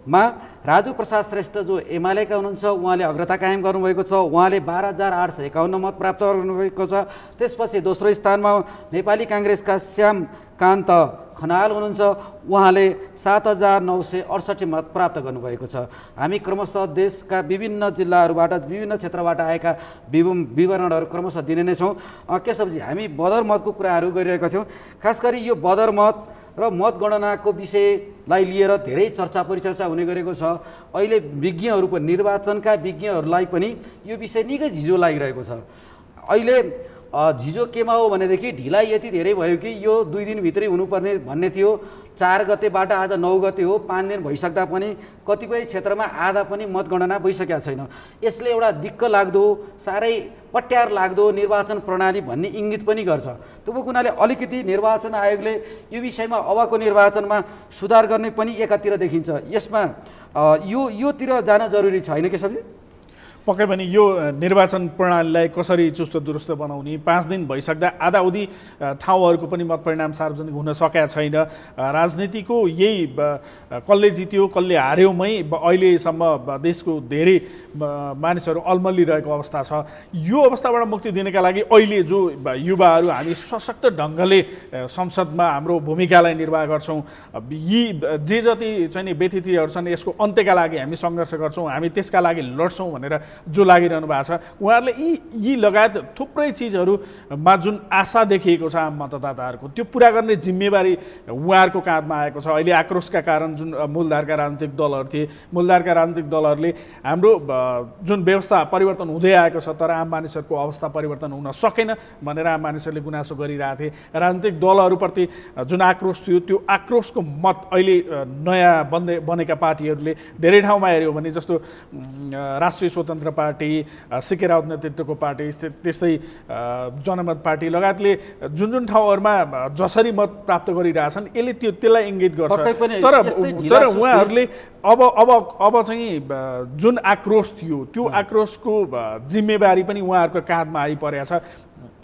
मा राजु प्रसाद श्रेष्ठ जो एमालेका हुनुहुन्छ, उहाँले अग्रता कायम गर्नुभएको छ। उहाँले 12851 मत प्राप्त गर्नुभएको छ। त्यसपछि दोस्रो स्थानमा नेपाली काङ्ग्रेसका श्याम कान्त खनाल हुनुहुन्छ, उहाँले 7968 मत प्राप्त गर्नुभएको छ। हामी क्रमशः देशका विभिन्न जिल्लाहरूबाट विभिन्न क्षेत्रबाट आएका विवरणहरू क्रमशः दिने नै छौँ। केशवजी, हामी बदर मतको कुराहरू गरिरहेका थियौँ। खास गरी यो बदर मत र मतगणनाको विषयलाई लिएर धेरै चर्चा परिचर्चा हुने गरेको छ। अहिले विज्ञहरू पनि, निर्वाचनका विज्ञहरूलाई पनि यो विषय निकै झिझो लागिरहेको छ। अहिले झिझो केमा हो भनेदेखि ढिलाइ यति धेरै भयो कि यो 2 दिनभित्रै हुनुपर्ने भन्ने थियो। 4 गतेबाट आज 9 गते हो, 5 दिन भइसक्दा पनि कतिपय क्षेत्रमा आधा पनि मतगणना भइसकेका छैन। यसले एउटा दिक्क लाग्दो, साह्रै पट्यार लाग्दो निर्वाचन प्रणाली भन्ने इङ्गित पनि गर्छ। त्यो हुनाले अलिकति निर्वाचन आयोगले यो विषयमा अबको निर्वाचनमा सुधार गर्ने पनि एकातिर देखिन्छ। यसमा योतिर जान जरुरी छैन के सबै? पक्कै पनि यो निर्वाचन प्रणालीलाई कसरी चुस्त दुरुस्त बनाउने, 5 दिन भइसक्दा आधाउधी ठाउँहरूको पनि मत परिणाम सार्वजनिक हुन सकेका छैन। राजनीतिको यही कसले जित्यो कसले हार्योमै अहिलेसम्म देशको धेरै मानिसहरू अल्मलिरहेको अवस्था छ। यो अवस्थाबाट मुक्ति दिनका लागि अहिले जो युवाहरू हामी सशक्त ढङ्गले संसदमा हाम्रो भूमिकालाई निर्वाह गर्छौँ, यी जे जति चाहिँ व्यतिथिहरू छन् यसको अन्त्यका लागि हामी सङ्घर्ष गर्छौँ, हामी त्यसका लागि लड्छौँ भनेर जो लागिरहनु भएको छ उहाँहरूले यी लगायत थुप्रै चिजहरूमा जुन आशा देखिएको छ आम मतदाताहरूको त्यो पुरा गर्ने जिम्मेवारी उहाँहरूको काँधमा आएको छ। अहिले आक्रोशका कारण जुन मूलधारका राजनीतिक दलहरू थिए, मूलधारका राजनीतिक दलहरूले हाम्रो जुन व्यवस्था परिवर्तन हुँदै आएको छ तर आम मानिसहरूको अवस्था परिवर्तन हुन सकेन भनेर आम मानिसहरूले गुनासो गरिरहेको थिए। राजनीतिक दलहरूप्रति जुन आक्रोश थियो त्यो आक्रोशको मत अहिले नयाँ बनेका पार्टीहरूले धेरै ठाउँमा हेऱ्यो भने जस्तो राष्ट्रिय स्वतन्त्र पार्टी, सिके राउत नेतृत्वको पार्टी, त्यस्तै जनमत पार्टी लगायतले जुन जुन ठाउँहरूमा जसरी मत प्राप्त गरिरहेछन् यसले त्यसलाई इङ्गित गर्छ। तर उहाँहरूले अब चाहिँ जुन आक्रोश थियो त्यो आक्रोशको जिम्मेवारी पनि उहाँहरूको काँधमा आइपरेको छ।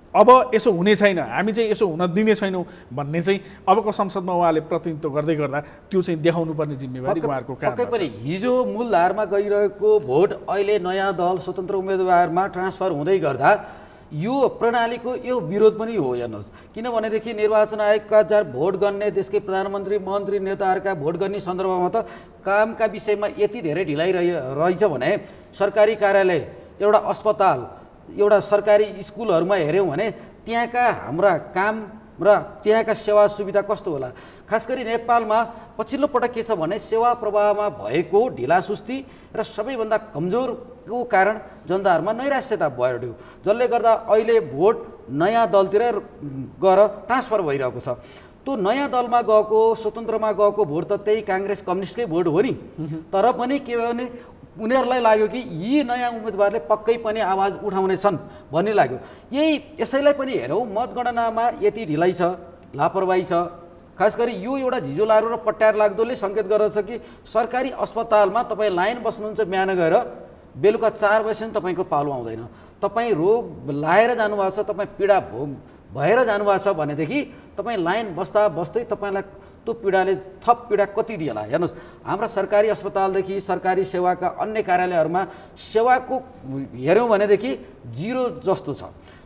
अब यसो हुने छैन, हामी चाहिँ यसो हुन दिने छैनौँ भन्ने चाहिँ अबको संसदमा उहाँले प्रतिनिधित्व गर्दै गर्दा त्यो चाहिँ देखाउनु पर्ने जिम्मेवारी उहाँहरूको काँधमा छ। हिजो मूलधारमा गइरहेको भोट अहिले नयाँ दल स्वतन्त्र उम्मेदवारमा ट्रान्सफर हुँदै गर्दा यो प्रणालीको यो विरोध पनि हो। हेर्नुहोस्, किनभनेदेखि निर्वाचन आयोगका जहाँ भोट गर्ने देशकै प्रधानमन्त्री मन्त्री नेताहरूका भोट गर्ने सन्दर्भमा त कामका विषयमा यति धेरै ढिलाइ रहेछ भने सरकारी कार्यालय, एउटा अस्पताल, एउटा सरकारी स्कुलहरूमा हेऱ्यौँ भने त्यहाँका हाम्रा काम र त्यहाँका सेवा सुविधा कस्तो होला। खास गरी नेपालमा पछिल्लो पटक के छ भने सेवा प्रवाहमा भएको ढिलासुस्ती र सबैभन्दा कमजोरको कारण जनताहरूमा नैराश्यता बढ्यो, जसले गर्दा अहिले भोट नयाँ दलतिर गएर ट्रान्सफर भइरहेको छ। त्यो नयाँ दलमा गएको, स्वतन्त्रमा गएको भोट त त्यही काङ्ग्रेस कम्युनिस्टकै भोट हो नि, तर पनि के भयो भने उनीहरूलाई लाग्यो कि यी नयाँ उम्मेदवारले पक्कै पनि आवाज उठाउनेछन् भन्ने लाग्यो। यसैलाई पनि हेरौँ, मतगणनामा यति ढिलाइ छ, लापरवाही छ। खास गरी यो एउटा झिझोलारो र पट्यार लाग्दोले सङ्केत गर्दछ कि सरकारी अस्पतालमा तपाईँ लाइन बस्नुहुन्छ, बिहान गएर बेलुका 4 बजीसम्म तपाईँको पालो आउँदैन। तपाईँ रोग लाएर जानुभएको छ, तपाईँ पीडा भोग भएर जानुभएको छ भनेदेखि तपाईँ लाइन बस्दा बस्दै तपाईँलाई त्यो पीडाले थप पीडा कति दिएला। हेर्नुहोस्, हाम्रा सरकारी अस्पतालदेखि सरकारी सेवाका अन्य कार्यालयहरूमा सेवाको हेऱ्यौँ भनेदेखि जिरो जस्तो छ।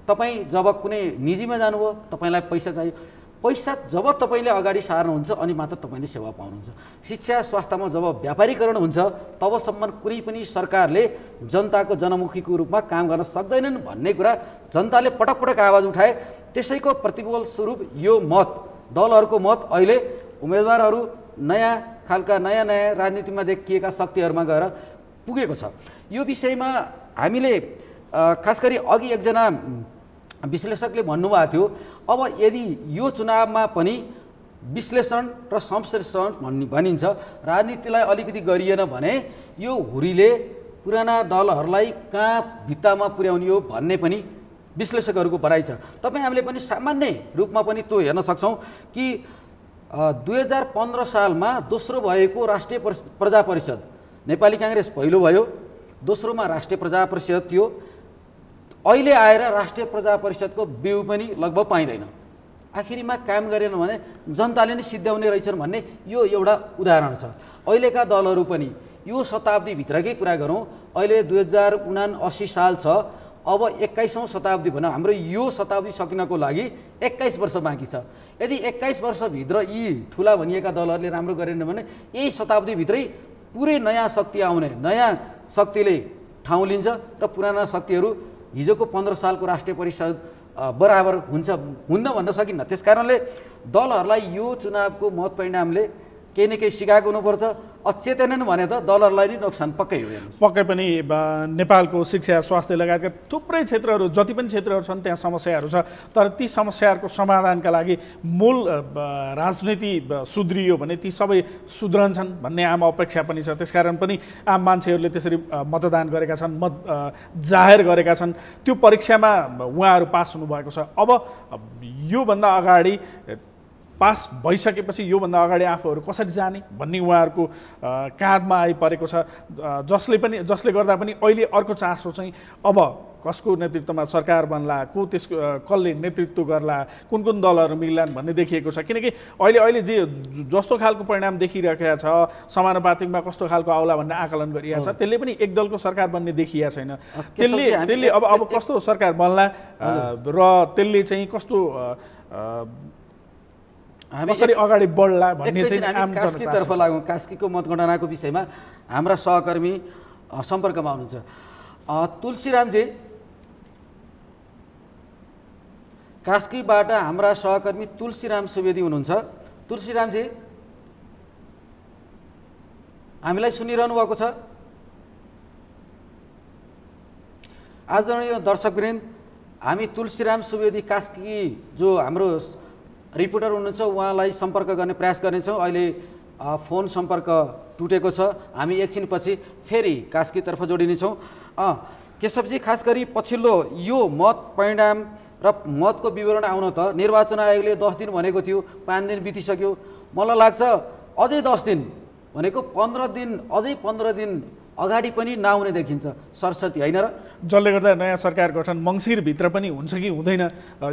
तपाईँ जब कुनै निजीमा जानुभयो तपाईँलाई पैसा चाहियो, पैसा जब तपाईँले अगाडि सार्नुहुन्छ अनि मात्र तपाईँले सेवा पाउनुहुन्छ। शिक्षा स्वास्थ्यमा जब व्यापारीकरण हुन्छ तबसम्म कुनै पनि सरकारले जनताको जनमुखीको रूपमा काम गर्न सक्दैनन् भन्ने कुरा जनताले पटक पटक आवाज उठाए। त्यसैको प्रतिफल स्वरूप यो मत, दलहरूको मत अहिले उम्मेदवारहरू नयाँ खालका नयाँ राजनीतिमा देखिएका शक्तिहरूमा गएर पुगेको छ। यो विषयमा हामीले खास गरी अघि एकजना विश्लेषकले भन्नुभएको थियो, अब यदि यो चुनावमा पनि विश्लेषण र संश्लेषण भनिन्छ राजनीतिलाई अलिकति गरिएन भने यो हुरीले पुराना दलहरूलाई कहाँ भित्तामा पुर्याउने हो भन्ने पनि विश्लेषकहरूको भनाइ छ। हामीले पनि सामान्य रूपमा पनि त्यो हेर्न सक्छौँ कि 2015 सालमा दोस्रो भएको राष्ट्रिय प्रजा परिषद, नेपाली काङ्ग्रेस पहिलो भयो, दोस्रोमा राष्ट्रिय प्रजा परिषद थियो। अहिले आएर राष्ट्रिय प्रजा परिषदको बिउ पनि लगभग पाइँदैन। आखिरीमा काम गरेन भने जनताले नै सिद्ध्याउने रहेछन् भन्ने यो एउटा उदाहरण छ। अहिलेका दलहरू पनि यो शताब्दीभित्रकै कुरा गरौँ, अहिले 2079 साल छ, अब 21औं शताब्दी भनौँ, हाम्रो यो शताब्दी सकिनको लागि 21 वर्ष बाँकी छ। यदि 21 वर्षभित्र यी ठुला भनिएका दलहरूले राम्रो गरेन भने यही शताब्दीभित्रै पुरै नयाँ शक्ति आउने, नयाँ शक्तिले ठाउँ लिन्छ र पुराना शक्तिहरू हिजोको 15 सालको राष्ट्रिय परिषद बराबर हुन्न भन्न सकिन्न। त्यसकारणले दलहरूलाई यो चुनावको मत परिणामले केही न केही सिकाएको हुनुपर्छ। अचेतन भने त दलहरूलाई नै नोक्सान पक्कै हो। पक्कै पनि नेपालको शिक्षा स्वास्थ्य लगायतका थुप्रै क्षेत्रहरू, जति पनि क्षेत्रहरू छन् त्यहाँ समस्याहरू छ, तर ती समस्याहरूको समाधानका लागि मूल राजनीति सुध्रियो भने ती सबै सुध्रन्छन् भन्ने आम अपेक्षा पनि छ। त्यसकारण पनि आम मान्छेहरूले त्यसरी मतदान गरेका छन्, मत जाहेर गरेका छन्। त्यो परीक्षामा उहाँहरू पास हुनुभएको छ। अब योभन्दा अगाडि पास भइसकेपछि योभन्दा अगाडि आफूहरू कसरी जाने भन्ने उहाँहरूको काँधमा आइपरेको छ। जसले गर्दा पनि अहिले अर्को चासो चाहिँ अब कसको नेतृत्वमा सरकार बन्ला, कसले नेतृत्व गर्ला, कुन दलहरू मिल्लान् भन्ने देखिएको छ। किनकि अहिले जस्तो खालको परिणाम देखिरहेको छ, समानुपातिकमा कस्तो खालको आउला भन्ने आकलन गरिएको छ, त्यसले पनि एक दलको सरकार बन्ने देखिएको छैन। त्यसले अब कस्तो सरकार बन्ला र त्यसले चाहिँ कस्तो कसरी अगाडि बढ्ला भन्ने चाहिँ आम जनतातर्फ लागौँ। कास्कीको मतगणनाको विषयमा हाम्रा सहकर्मी सम्पर्कमा हुनुहुन्छ। तुलसीरामजी कास्कीबाट हाम्रा सहकर्मी तुलसीराम सुवेदी हुनुहुन्छ। तुलसीरामजी हामीलाई सुनिरहनु भएको छ? आदरणीय दर्शकवृन्द, हामी तुलसीराम सुवेदी कास्की जो हाम्रो रिपोर्टर हुनुहुन्छ उहाँलाई सम्पर्क गर्ने प्रयास गर्नेछौँ। अहिले फोन सम्पर्क टुटेको छ। हामी एकछिनपछि फेरि कास्कीतर्फ जोडिनेछौँ। केशवजी, खास गरी पछिल्लो यो मत परिणाम र मतको विवरण आउन त निर्वाचन आयोगले 10 दिन भनेको थियो, 5 दिन बितिसक्यो। मलाई लाग्छ अझै 10 दिन भनेको 15 दिन, अझै 15 दिन अगाडि पनि नआउने देखिन्छ सरस्वती, होइन र? जसले गर्दा नयाँ सरकार गठन मङ्सिरभित्र पनि हुन्छ कि हुँदैन,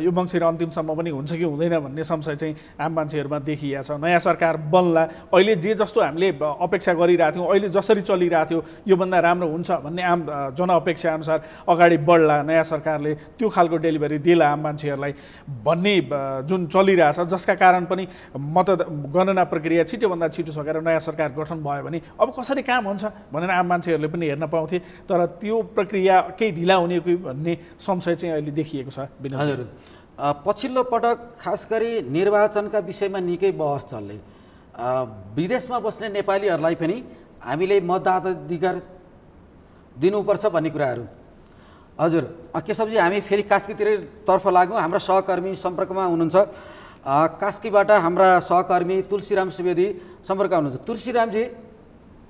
यो मङ्सिर अन्तिमसम्म पनि हुन्छ कि हुँदैन भन्ने संशय चाहिँ आम मान्छेहरूमा देखिएको छ। नयाँ सरकार बन्ला, अहिले जे जस्तो हामीले अपेक्षा गरिरहेको थियौँ, अहिले जसरी चलिरहेको थियो योभन्दा राम्रो हुन्छ भन्ने आम जनअपेक्षा अनुसार अगाडि बढ्ला, नयाँ सरकारले त्यो खालको डेलिभरी दिला आम मान्छेहरूलाई भन्ने जुन चलिरहेछ, जसका कारण पनि गणना प्रक्रिया छिटोभन्दा छिटो सकेर नयाँ सरकार गठन भयो भने अब कसरी काम हुन्छ भनेर आम मान्छेहरूले पनि हेर्न पाउँथे। तर त्यो प्रक्रिया केही ढिला हुने कि भन्ने संशय चाहिँ अहिले देखिएको छ। हजुर, पछिल्लो पटक खास गरी निर्वाचनका विषयमा निकै बहस चल्ने, विदेशमा बस्ने नेपालीहरूलाई पनि हामीले मतदाताधिकार दिनुपर्छ भन्ने कुराहरू। हजुर केशवजी, हामी फेरि कास्कीतर्फ लाग्यौँ। हाम्रा सहकर्मी सम्पर्कमा हुनुहुन्छ। कास्कीबाट हाम्रा सहकर्मी तुलसीराम सुवेदी सम्पर्क हुनुहुन्छ। तुलसीरामजी।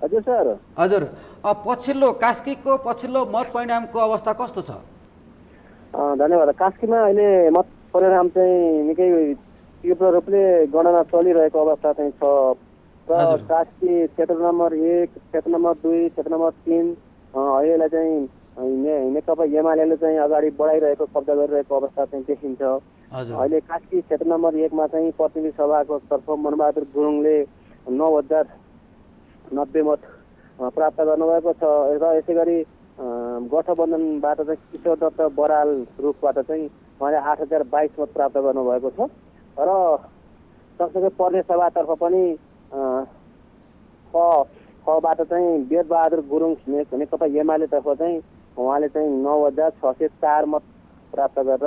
हजुर सर। हजुर, पछिल्लो कास्कीको पछिल्लो मत परिणामको अवस्था कस्तो छ? धन्यवाद। कास्कीमा अहिले मत परिणाम चाहिँ निकै तीव्र रूपले गणना चलिरहेको अवस्था चाहिँ छ र कास्की क्षेत्र नम्बर 1, क्षेत्र नम्बर 2, क्षेत्र नम्बर 3 अहिले चाहिँ नेकपा एमाले चाहिँ अगाडि बढाइरहेको, कब्जा गरिरहेको अवस्था चाहिँ देखिन्छ। अहिले कास्की क्षेत्र नम्बर 1 मा चाहिँ प्रतिनिधि सभाको तर्फ मनबहादुर गुरुङले 9090 मत प्राप्त गर्नुभएको छ र यसै गरी गठबन्धनबाट चाहिँ किशोर दत्त बराल रूपबाट चाहिँ उहाँले 8022 मत प्राप्त गर्नुभएको छ र सँगसँगै प्रदेश सभातर्फ पनि खबाट चाहिँ वेदबहादुर गुरुङ नेकपा एमालेतर्फ चाहिँ उहाँले चाहिँ 9604 मत प्राप्त गरेर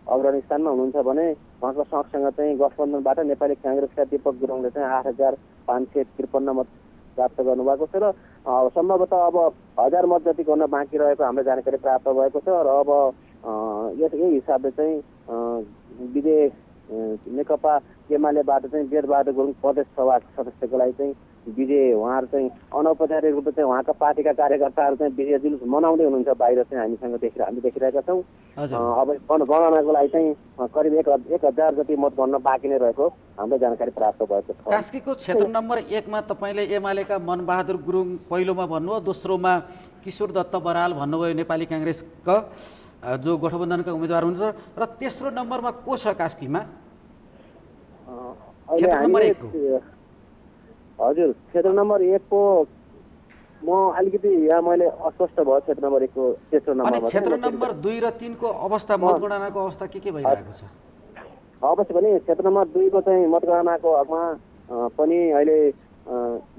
अग्रणी स्थानमा हुनुहुन्छ भने उहाँको सँगसँग चाहिँ गठबन्धनबाट नेपाली काङ्ग्रेसका दीपक गुरुङले चाहिँ 8553 मत प्राप्त गर्नुभएको छ र सम्भवतः अब 1000 मत जति गर्न बाँकी रहेको हाम्रो जानकारी प्राप्त भएको छ र अब यही हिसाबले चाहिँ विजय नेकपा एमालेबाट चाहिँ वेदबहादुर गुरुङ प्रदेश सभा सदस्यको लागि चाहिँ विजय, उहाँहरू चाहिँ अनौपचारिक रूपमा चाहिँ उहाँका पार्टीका कार्यकर्ताहरू चाहिँ विजय जुलुस मनाउँदै हुनुहुन्छ बाहिर चाहिँ हामी देखिरहेका छौँ। अब गणनाको लागि चाहिँ करिब 1000 जति मत गर्न बाँकी नै रहेको हाम्रो जानकारी प्राप्त भएको छ। कास्कीको क्षेत्र नम्बर 1 मा तपाईँले एमालेका मनबहादुर गुरुङ पहिलोमा भन्नुभयो, दोस्रोमा किशोर दत्त बराल भन्नुभयो नेपाली काङ्ग्रेसका जो गठबन्धनका उम्मेदवार हुनुहुन्छ, र तेस्रो नम्बरमा को छ कास्कीमा? क्षेत्र नम्बर 1 को। हजुर, क्षेत्र नम्बर 1 को म अलिकति यहाँ मैले अस्पष्ट भयो। क्षेत्र नम्बर 1 को तेस्रो नम्बरमा अनि क्षेत्र नम्बर 2 र 3 को अवस्था, मतगणनाको अवस्था के भइरहेको छ? अवश्य पनि क्षेत्र नम्बर 2 को चाहिँ मतगणनाको हकमा पनि अहिले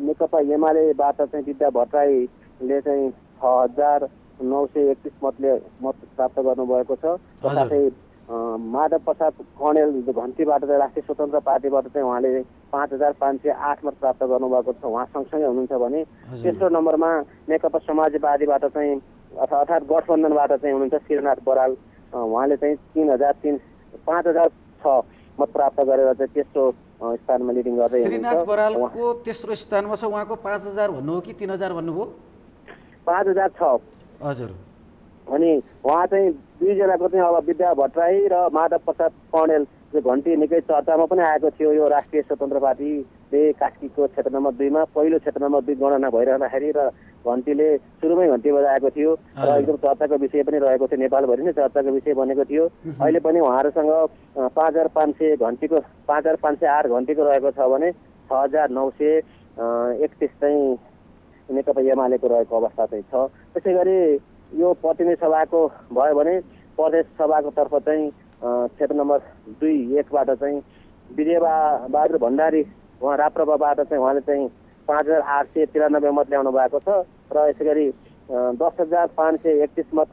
नेकपा एमालेबाट चाहिँ विद्या भट्टराईले चाहिँ 6931 मत प्राप्त गर्नुभएको छ। साथै माधव प्रसाद कणेल घन्टीबाट चाहिँ राष्ट्रिय स्वतन्त्र पार्टीबाट चाहिँ उहाँले 5508 मत प्राप्त गर्नुभएको छ, उहाँ सँगसँगै हुनुहुन्छ भने तेस्रो नम्बरमा नेकपा समाजवादीबाट चाहिँ अर्थात् गठबन्धनबाट चाहिँ हुनुहुन्छ श्रीनाथ बराल, उहाँले चाहिँ 5006 मत प्राप्त गरेर चाहिँ तेस्रो स्थानमा लिडिङ गर्दै हुनुहुन्छ। श्रीनाथ बरालको तेस्रो स्थानमा छ, उहाँको 5000 भन्नुभयो कि 3000 भन्नुभयो? 5006। हजुर। अनि उहाँ चाहिँ दुईजनाको चाहिँ अब विद्या भट्टराई र माधव प्रसाद कणेल जो घन्टी निकै चर्चामा पनि आएको थियो। यो राष्ट्रिय स्वतन्त्र पार्टीले कास्कीको क्षेत्र नम्बर 2 मा पहिलो क्षेत्र नम्बर 2 गणना भइरहँदाखेरि र घन्टीले सुरुमै घन्टी बजाएको थियो र एकदम चर्चाको विषय पनि रहेको थियो, नेपालभरि नै चर्चाको विषय बनेको थियो। अहिले पनि उहाँहरूसँग 5500 घन्टीको 5508 घन्टीको रहेको छ भने 6931 चाहिँ नेकपा एमालेको रहेको अवस्था चाहिँ छ। त्यसै गरी यो प्रतिनिधि सभाको भयो भने प्रदेश सभाको तर्फ चाहिँ क्षेत्र नम्बर 2-1बाट चाहिँ विजय बहादुर भण्डारी उहाँ राप्रपाबाट चाहिँ उहाँले चाहिँ 5893 मत ल्याउनु भएको छ र यसै गरी 10,531 मत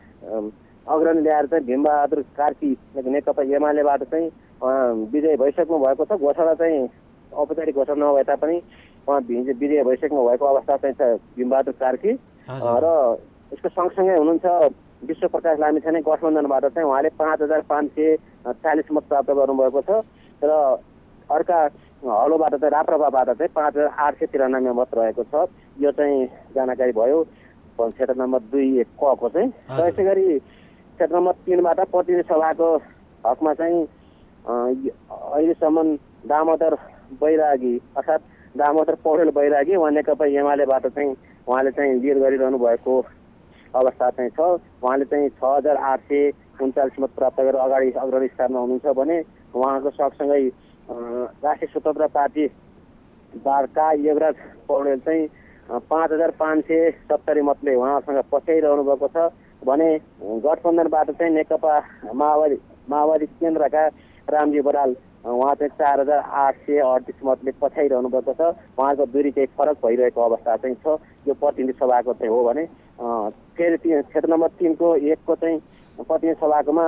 अग्रणी ल्याएर चाहिँ भीमबहादुर कार्की नेकपा एमालेबाट चाहिँ विजय भइसक्नु भएको छ। घोषणा चाहिँ औपचारिक घोषणा नभए तापनि उहाँ विजय भइसक्नु भएको अवस्था चाहिँ छ भीमबहादुर कार्की। र यसको सँगसँगै हुनुहुन्छ विश्वप्रकाश लामिछाने गठबन्धनबाट चाहिँ उहाँले 5,540 मत प्राप्त गर्नुभएको छ। र अर्का हलोबाट चाहिँ राप्रपाबाट चाहिँ 5,893 मत रहेको छ। यो चाहिँ जानकारी भयो क्षेत्र नम्बर 2 को चाहिँ। र यसै गरी क्षेत्र नम्बर 3बाट प्रतिनिधि सभाको हकमा चाहिँ अहिलेसम्म दामोदर बैरागी अर्थात् दामोदर पौडेल बैरागी उहाँ नेकपा एमालेबाट चाहिँ उहाँले चाहिँ लिड गरिरहनु भएको अवस्था चाहिँ छ। उहाँले चाहिँ 6,839 मत प्राप्त गरेर अग्रणी स्थानमा हुनुहुन्छ भने उहाँको सँगसँगै राष्ट्रिय स्वतन्त्र पार्टी बारका युवराज पौडेल चाहिँ 5,570 मतले उहाँसँग पछ्याइरहनु भएको छ भने गठबन्धनबाट चाहिँ नेकपा माओवादी केन्द्रका रामजी बराल उहाँ चाहिँ 4,838 मतले पछ्याइरहनु भएको छ। उहाँको दूरी केही फरक भइरहेको अवस्था चाहिँ छ। यो प्रतिनिधि सभाको चाहिँ हो भने फेरि क्षेत्र नम्बर 3 को 1 को चाहिँ प्रतिनिधि सभाकोमा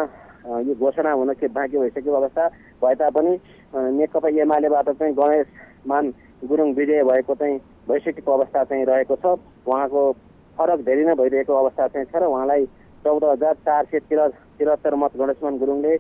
यो घोषणा हुन के बाँकी भइसकेको अवस्था भए तापनि नेकपा एमालेबाट चाहिँ गणेश मान गुरुङ विजय भएको चाहिँ भइसकेको अवस्था चाहिँ रहेको छ। उहाँको फरक धेरै नै भइरहेको अवस्था चाहिँ छ र उहाँलाई 14,473 मत गणेशमान गुरुङले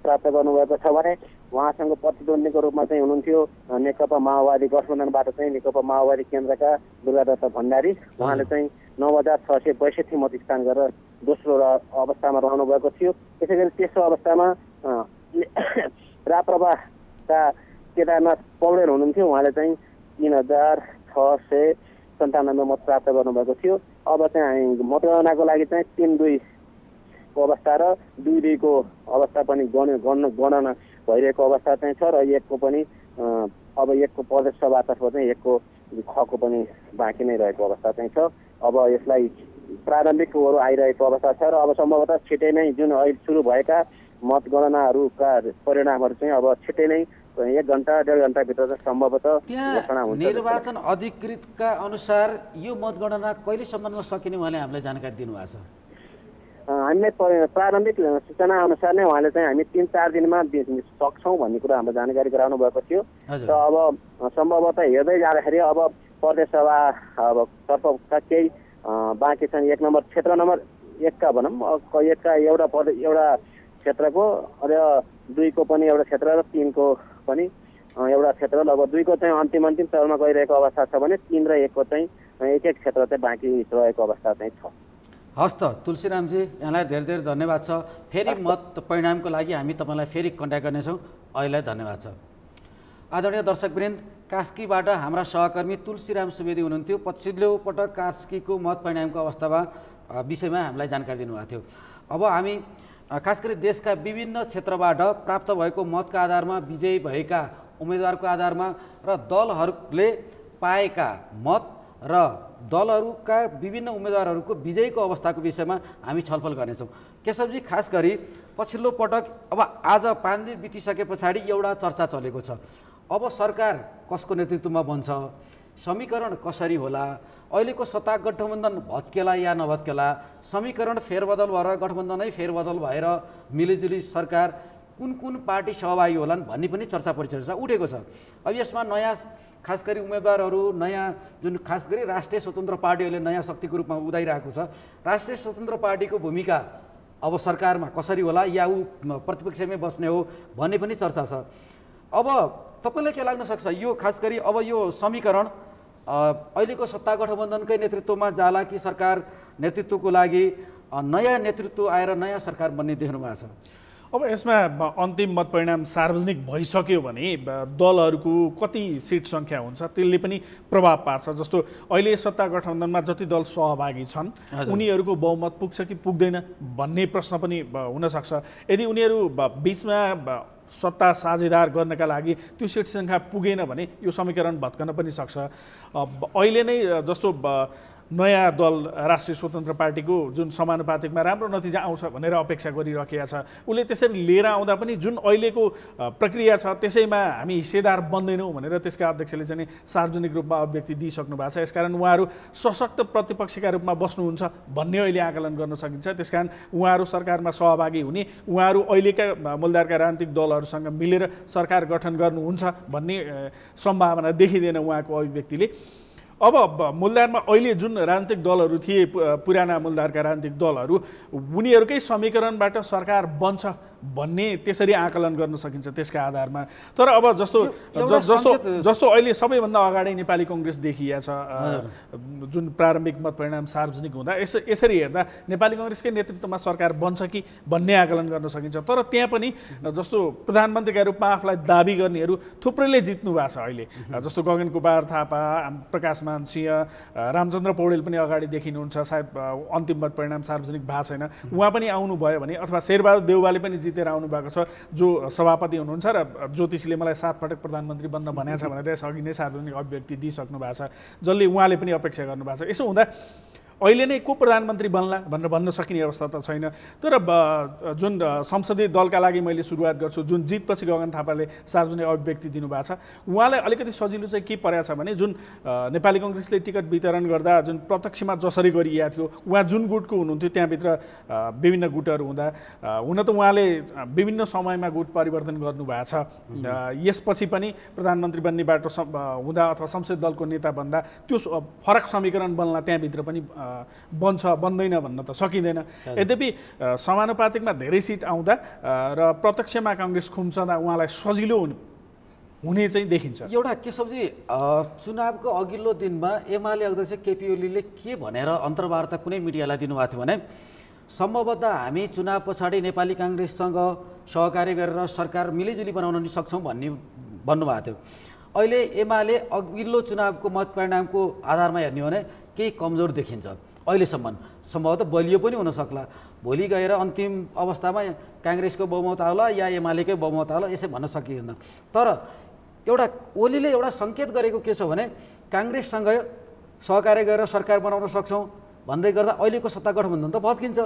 प्राप्त गर्नुभएको छ भने उहाँसँग प्रतिद्वन्द्वीको रूपमा चाहिँ हुनुहुन्थ्यो नेकपा माओवादी गठबन्धनबाट चाहिँ नेकपा माओवादी केन्द्रका दुर्गादत्त भण्डारी। उहाँले चाहिँ 9,662 मत स्थान गरेर दोस्रो अवस्थामा रहनु भएको थियो। त्यसै गरी तेस्रो अवस्थामा राप्रपाका केदारनाथ पौडेल हुनुहुन्थ्यो। उहाँले चाहिँ 3,697 मत प्राप्त गर्नुभएको थियो। अब चाहिँ मतगणनाको लागि चाहिँ 3-2 को अवस्था र 2-2 को अवस्था पनि गणना भइरहेको अवस्था चाहिँ छ। र 1 को पनि अब 1 को प्रदेश सभातर्फ चाहिँ 1 को खको पनि बाँकी नै रहेको अवस्था चाहिँ छ। अब यसलाई प्रारम्भिक ओहरू आइरहेको अवस्था छ र अब सम्भवतः छिटै नै जुन अहिले सुरु भएका मतगणनाहरूका परिणामहरू चाहिँ अब छिटै नै 1 घण्टा 1.5 घण्टाभित्र चाहिँ सम्भवतः घोषणा हुन्छ। निर्वाचन अधिकृतका अनुसार यो मतगणना कहिलेसम्ममा सकिने उहाँले हामीलाई जानकारी दिनुभएको छ? हामीले प्रारम्भिक सूचना अनुसार नै उहाँले चाहिँ हामी 3-4 दिनमा सक्छौँ भन्ने कुरा हाम्रो जानकारी गराउनु भएको थियो। र अब सम्भवतः हेर्दै जाँदाखेरि अब प्रदेश सभा अब तर्फका केही बाँकी छन्। 1 नम्बर क्षेत्र नम्बर 1 का भनौँ 1 का एउटा क्षेत्रको र 2 को पनि एउटा क्षेत्र र 3 को पनि एउटा क्षेत्र लगभग 2 को चाहिँ अन्तिम चरणमा गइरहेको अवस्था छ भने 3 र 1 को चाहिँ एक क्षेत्र चाहिँ बाँकी रहेको अवस्था चाहिँ छ। हस् त तुलसीरामजी, यहाँलाई धेरै धेरै धन्यवाद छ। फेरि मत परिणामको लागि हामी तपाईँलाई फेरि कन्ट्याक्ट गर्नेछौँ। अहिलेलाई धन्यवाद छ। आदरणीय दर्शकवृन्द, कास्कीबाट हाम्रा सहकर्मी तुलसीराम सुवेदी हुनुहुन्थ्यो। पछिल्लो पटक कास्कीको मत परिणामको अवस्थामा विषयमा हामीलाई जानकारी दिनुभएको थियो। अब हामी खास गरी देशका विभिन्न क्षेत्रबाट प्राप्त भएको मतका आधारमा विजयी भएका उम्मेदवारको आधारमा र दलहरूले पाएका मत र दलहरूका विभिन्न उम्मेदवारहरूको विजयीको अवस्थाको विषयमा हामी छलफल गर्नेछौँ। केशवजी, खास गरी पछिल्लो पटक अब आज 5 दिन बितिसके पछाडि एउटा चर्चा चलेको छ। अब सरकार कसको नेतृत्वमा बन्छ, समीकरण कसरी होला, अहिलेको सत्ता गठबन्धन भत्केला या नभत्केला, समीकरण फेरबदल भएर गठबन्धनै फेरबदल भएर मिलिजुली सरकार कुन पार्टी सहभागी होलान् भन्ने पनि चर्चा परिचर्चा उठेको छ। अब यसमा नयाँ खास गरी उम्मेदवारहरू नयाँ जुन खास गरी राष्ट्रिय स्वतन्त्र पार्टीहरूले नयाँ शक्तिको रूपमा उदाइरहेको छ। राष्ट्रिय स्वतन्त्र पार्टीको भूमिका अब सरकारमा कसरी होला या ऊ प्रतिपक्षमै बस्ने हो भन्ने पनि चर्चा छ। अब तपाईँलाई के लाग्न सक्छ, यो खास गरी अब यो समीकरण अहिलेको सत्ता गठबन्धनकै नेतृत्वमा जाला कि सरकार नेतृत्वको लागि नयाँ नेतृत्व आएर नयाँ सरकार बन्ने देख्नु भएको छ? अब यसमा अन्तिम मत परिणाम सार्वजनिक भइसक्यो भने दलहरूको कति सिट सङ्ख्या हुन्छ त्यसले पनि प्रभाव पार्छ। जस्तो अहिले सत्ता गठबन्धनमा जति दल सहभागी छन् उनीहरूको बहुमत पुग्छ कि पुग्दैन भन्ने प्रश्न पनि हुनसक्छ। यदि उनीहरू बिचमा सत्ता साझेदार गर्नका लागि त्यो सिट सङ्ख्या पुगेन भने यो समीकरण भत्कन पनि सक्छ। अहिले नै जस्तो नयाँ दल राष्ट्रिय स्वतन्त्र पार्टीको जुन समानुपातिकमा राम्रो नतिजा आउँछ भनेर अपेक्षा गरिराखेका छ, उसले त्यसरी लिएर आउँदा पनि जुन अहिलेको प्रक्रिया छ त्यसैमा हामी हिस्सेदार बन्दैनौँ भनेर त्यसका अध्यक्षले चाहिँ सार्वजनिक रूपमा अभिव्यक्ति दिइसक्नु भएको छ। यसकारण उहाँहरू सशक्त प्रतिपक्षका रूपमा बस्नुहुन्छ भन्ने अहिले आकलन गर्न सकिन्छ। त्यसकारण उहाँहरू सरकारमा सहभागी हुने, उहाँहरू अहिलेका मूलधारका राजनीतिक दलहरूसँग मिलेर सरकार गठन गर्नुहुन्छ भन्ने सम्भावना देखिँदैन उहाँको अभिव्यक्तिले। अब मूलधारमा अहिले जुन राजनीतिक दलहरू थिए, पुराना मूलधारका राजनीतिक दलहरू, उनीहरूकै समीकरणबाट सरकार बन्छ भन्ने त्यसरी आकलन गर्न सकिन्छ त्यसका आधारमा। तर अब जस्तो अहिले सबैभन्दा अगाडि नेपाली कङ्ग्रेस देखिया छ, जुन प्रारम्भिक मत परिणाम सार्वजनिक हुँदा यसरी हेर्दा नेपाली कङ्ग्रेसकै नेतृत्वमा सरकार बन्छ कि भन्ने आकलन गर्न सकिन्छ। तर त्यहाँ पनि जस्तो प्रधानमन्त्रीका रूपमा आफूलाई दाबी गर्नेहरू थुप्रैले जित्नु भएको छ अहिले, जस्तो गगन कुमार थापा, प्रकाश मान सिंह, रामचन्द्र पौडेल पनि अगाडि देखिनुहुन्छ। सायद अन्तिम मत परिणाम सार्वजनिक भएको छैन, उहाँ पनि आउनुभयो भने, अथवा शेरबहादुर देउवाले पनि जितेर आउनु भएको छ, जो सभापति हुनुहुन्छ र ज्योतिषीले मलाई 7 पटक प्रधानमन्त्री बन्न भनेको छ भनेर यसअघि नै सार्वजनिक अभिव्यक्ति दिइसक्नु भएको छ, जसले उहाँले पनि अपेक्षा गर्नुभएको छ। यसो हुँदा अहिले नै को प्रधानमन्त्री बन्ला भनेर भन्न सकिने अवस्था त छैन। तर जुन संसदीय दलका लागि मैले सुरुवात गर्छु, जुन जितपछि गगन थापाले सार्वजनिक अभिव्यक्ति दिनुभएको छ, उहाँलाई अलिकति सजिलो चाहिँ के परेको छ भने जुन नेपाली कङ्ग्रेसले टिकट वितरण गर्दा जुन प्रत्यक्षमा जसरी गरिएको थियो, उहाँ जुन गुटको हुनुहुन्थ्यो त्यहाँभित्र विभिन्न गुटहरू हुँदा, हुन त उहाँले विभिन्न समयमा गुट परिवर्तन गर्नुभएको छ। यसपछि पनि प्रधानमन्त्री बन्ने बाटो हुँदा अथवा संसदीय दलको नेता बन्दा त्यो फरक समीकरण बन्ला त्यहाँभित्र पनि बन्छ बन्दैन भन्न त सकिँदैन। यद्यपि समानुपातिकमा धेरै सिट आउँदा र प्रत्यक्षमा काङ्ग्रेस खुम्चँदा उहाँलाई सजिलो हुने चाहिँ देखिन्छ। एउटा केशवजी, चुनावको अघिल्लो दिनमा एमाले अध्यक्ष केपी ओलीले के भनेर अन्तर्वार्ता कुनै मिडियालाई दिनुभएको थियो भने सम्भवतः हामी चुनाव पछाडि नेपाली काङ्ग्रेससँग सहकार्य गरेर सरकार मिलिजुली बनाउन सक्छौँ भन्नुभएको थियो। अहिले एमाले अघिल्लो चुनावको मत परिणामको आधारमा हेर्ने हो भने केही कमजोर देखिन्छ अहिलेसम्म, सम्भवतः बलियो पनि हुन सक्ला। भोलि गएर अन्तिम अवस्थामा काङ्ग्रेसको बहुमत आउला या एमालेकै बहुमत आउला, यसै भन्न सकिँदैन। तर एउटा ओलीले एउटा सङ्केत गरेको के छ भने काङ्ग्रेससँग सहकार्य गरेर सरकार बनाउन सक्छौँ भन्दै गर्दा अहिलेको सत्ता गठबन्धन त भत्किन्छ।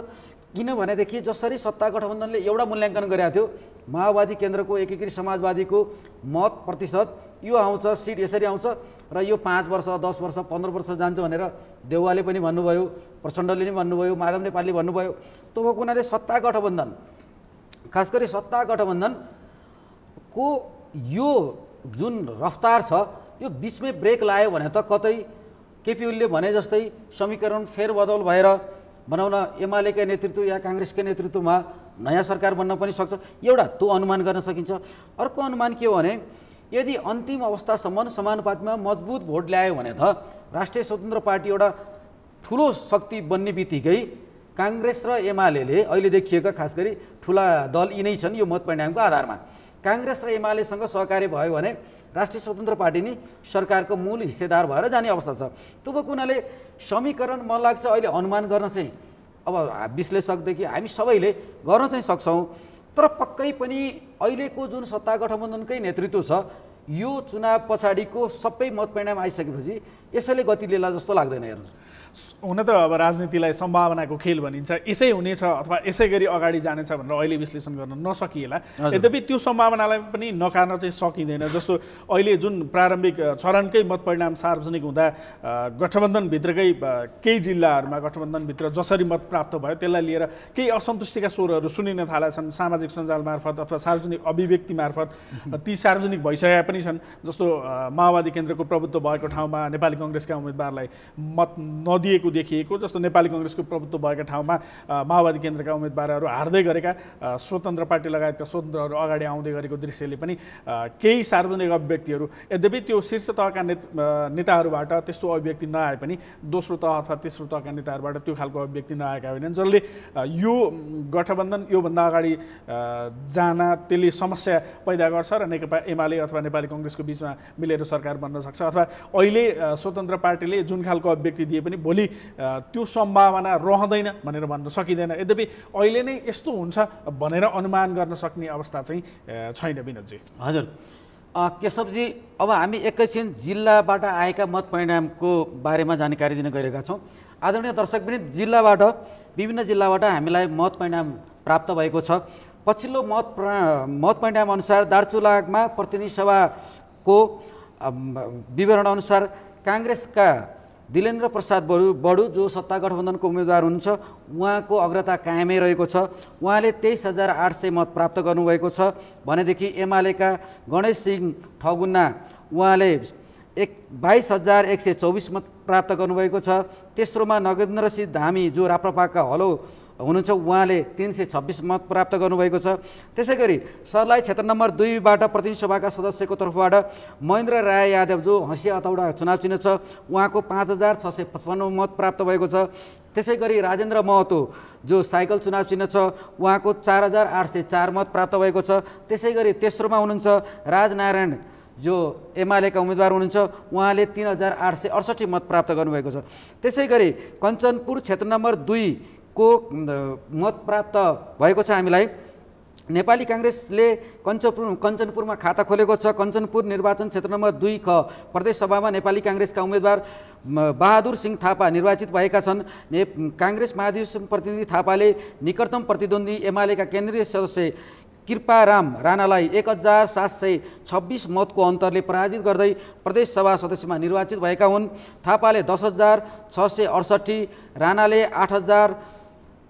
किनभनेदेखि जसरी सत्ता गठबन्धनले एउटा मूल्याङ्कन गरेको थियो, माओवादी केन्द्रको एकीकृत समाजवादीको मत प्रतिशत यो आउँछ, सिट यसरी आउँछ र यो 5 वर्ष 10 वर्ष 15 वर्ष जान्छ भनेर देउवाले पनि भन्नुभयो, प्रचण्डले पनि भन्नुभयो, माधव नेपालले भन्नुभयो। त्यो भएको हुनाले सत्ता गठबन्धन, खास गरी सत्ता गठबन्धनको यो जुन रफ्तार छ यो बिचमै ब्रेक लायो भने त कतै केपी ओलीले भने जस्तै समीकरण फेरबदल भएर बनाउन एमालेकै नेतृत्व या काङ्ग्रेसकै नेतृत्वमा नयाँ सरकार बन्न पनि सक्छ, एउटा त्यो अनुमान गर्न सकिन्छ। अर्को अनुमान के हो भने यदि अन्तिम अवस्थासम्म समानुपातमा मजबुत भोट ल्यायो भने त राष्ट्रिय स्वतन्त्र पार्टी एउटा ठुलो शक्ति बन्ने बित्तिकै काङ्ग्रेस र एमाले अहिले देखिएका खास गरी ठुला दल यिनै छन् यो मत परिणामको आधारमा, काङ्ग्रेस र एमालेसँग सहकार्य भयो भने राष्ट्रिय स्वतन्त्र पार्टी नै सरकारको मूल हिस्सेदार भएर जाने अवस्था छ। त्यो भएको हुनाले समीकरण मलाई लाग्छ अहिले अनुमान गर्न चाहिँ अब विश्लेषकदेखि हामी सबैले गर्न चाहिँ सक्छौँ। तर पक्कै पनि अहिलेको जुन सत्ता गठबन्धनकै नेतृत्व छ यो चुनाव पछाडिको सबै मत परिणाम आइसकेपछि यसैले गति लिएला जस्तो लाग्दैन। हेर्नु हुन त अब राजनीतिलाई सम्भावनाको खेल भनिन्छ, यसै हुनेछ अथवा यसै गरी अगाडि जानेछ भनेर अहिले विश्लेषण गर्न नसकिएला। यद्यपि त्यो सम्भावनालाई पनि नकार्न चाहिँ सकिँदैन। जस्तो अहिले जुन प्रारम्भिक चरणकै मत परिणाम सार्वजनिक हुँदा गठबन्धनभित्रकै केही जिल्लाहरूमा गठबन्धनभित्र जसरी मत प्राप्त भयो त्यसलाई लिएर केही असन्तुष्टिका स्वरहरू सुनिन थालेका छन् सामाजिक सञ्जाल मार्फत अथवा सार्वजनिक अभिव्यक्ति मार्फत। ती सार्वजनिक भइसकेका पनि छन्। जस्तो माओवादी केन्द्रको प्रभुत्व भएको ठाउँमा नेपाली कङ्ग्रेसका उम्मेदवारलाई मत दिएको देखिएको, जस्तो नेपाली कङ्ग्रेसको प्रभुत्व भएका ठाउँमा माओवादी केन्द्रका उम्मेदवारहरू हार्दै गरेका, स्वतन्त्र पार्टी लगायतका स्वतन्त्रहरू अगाडि आउँदै गरेको दृश्यले पनि केही सार्वजनिक अभिव्यक्तिहरू, यद्यपि त्यो शीर्ष तहका नेताहरूबाट त्यस्तो अभिव्यक्ति नआए पनि दोस्रो तह अथवा तेस्रो तहका नेताहरूबाट त्यो खालको अभिव्यक्ति नआएका होइनन्, जसले यो गठबन्धन योभन्दा अगाडि जान त्यसले समस्या पैदा गर्छ र नेकपा एमाले अथवा नेपाली कङ्ग्रेसको बिचमा मिलेर सरकार बन्न सक्छ। अथवा अहिले स्वतन्त्र पार्टीले जुन खालको अभिव्यक्ति दिए पनि भोलि त्यो सम्भावना रहँदैन भनेर भन्न सकिँदैन। यद्यपि अहिले नै यस्तो हुन्छ भनेर अनुमान गर्न सक्ने अवस्था चाहिँ छैन विनोदजी। हजुर, केशवजी, अब हामी एकैछिन जिल्लाबाट आएका मत परिणामको बारेमा जानकारी दिन गइरहेका छौँ। आदरणीय दर्शकवृन्द, विभिन्न जिल्लाबाट हामीलाई मत परिणाम प्राप्त भएको छ। पछिल्लो मत परिणाम अनुसार दार्चुलामा प्रतिनिधि सभाको विवरणअनुसार काङ्ग्रेसका दिलेन्द्र प्रसाद बडु जो सत्ता गठबन्धनको उम्मेदवार हुनुहुन्छ, उहाँको अग्रता कायमै रहेको छ। उहाँले 23,800 मत प्राप्त गर्नुभएको छ भनेदेखि एमालेका गणेश सिंह ठगुन्ना उहाँले 22,124 मत प्राप्त गर्नुभएको छ। तेस्रोमा नगेन्द्र सिंह धामी जो राप्रपाका हलो हुनुहुन्छ, उहाँले 326 मत प्राप्त गर्नुभएको छ। त्यसै गरी सर्लाही क्षेत्र नम्बर 2बाट प्रतिनिधि सभाका सदस्यको तर्फबाट महेन्द्र राय यादव जो हँसिया अतौडा चुनाव चिन्ह छ, उहाँको 5,655 मत प्राप्त भएको छ। त्यसै गरी राजेन्द्र महतो जो साइकल चुनाव चिन्ह छ, उहाँको 4,804 मत प्राप्त भएको छ। त्यसै गरी तेस्रोमा हुनुहुन्छ राजनारायण जो एमालेका उम्मेदवार हुनुहुन्छ, उहाँले 3,868 मत प्राप्त गर्नुभएको छ। त्यसै गरी कञ्चनपुर क्षेत्र नम्बर 2 को मत प्राप्त भएको छ। हामीलाई नेपाली काङ्ग्रेसले कञ्चनपुरमा खाता खोलेको छ। कञ्चनपुर निर्वाचन क्षेत्र नम्बर 2 ख प्रदेश सभामा नेपाली काङ्ग्रेसका उम्मेदवार बहादुर सिंह थापा निर्वाचित भएका छन्। काङ्ग्रेस महाधिवेशन प्रतिनिधि थापाले निकटतम प्रतिद्वन्दी एमालेका केन्द्रीय सदस्य कृपाराम राणालाई 1,726 मतको अन्तरले पराजित गर्दै प्रदेश सभा सदस्यमा निर्वाचित भएका हुन्। थापाले 10,668, राणाले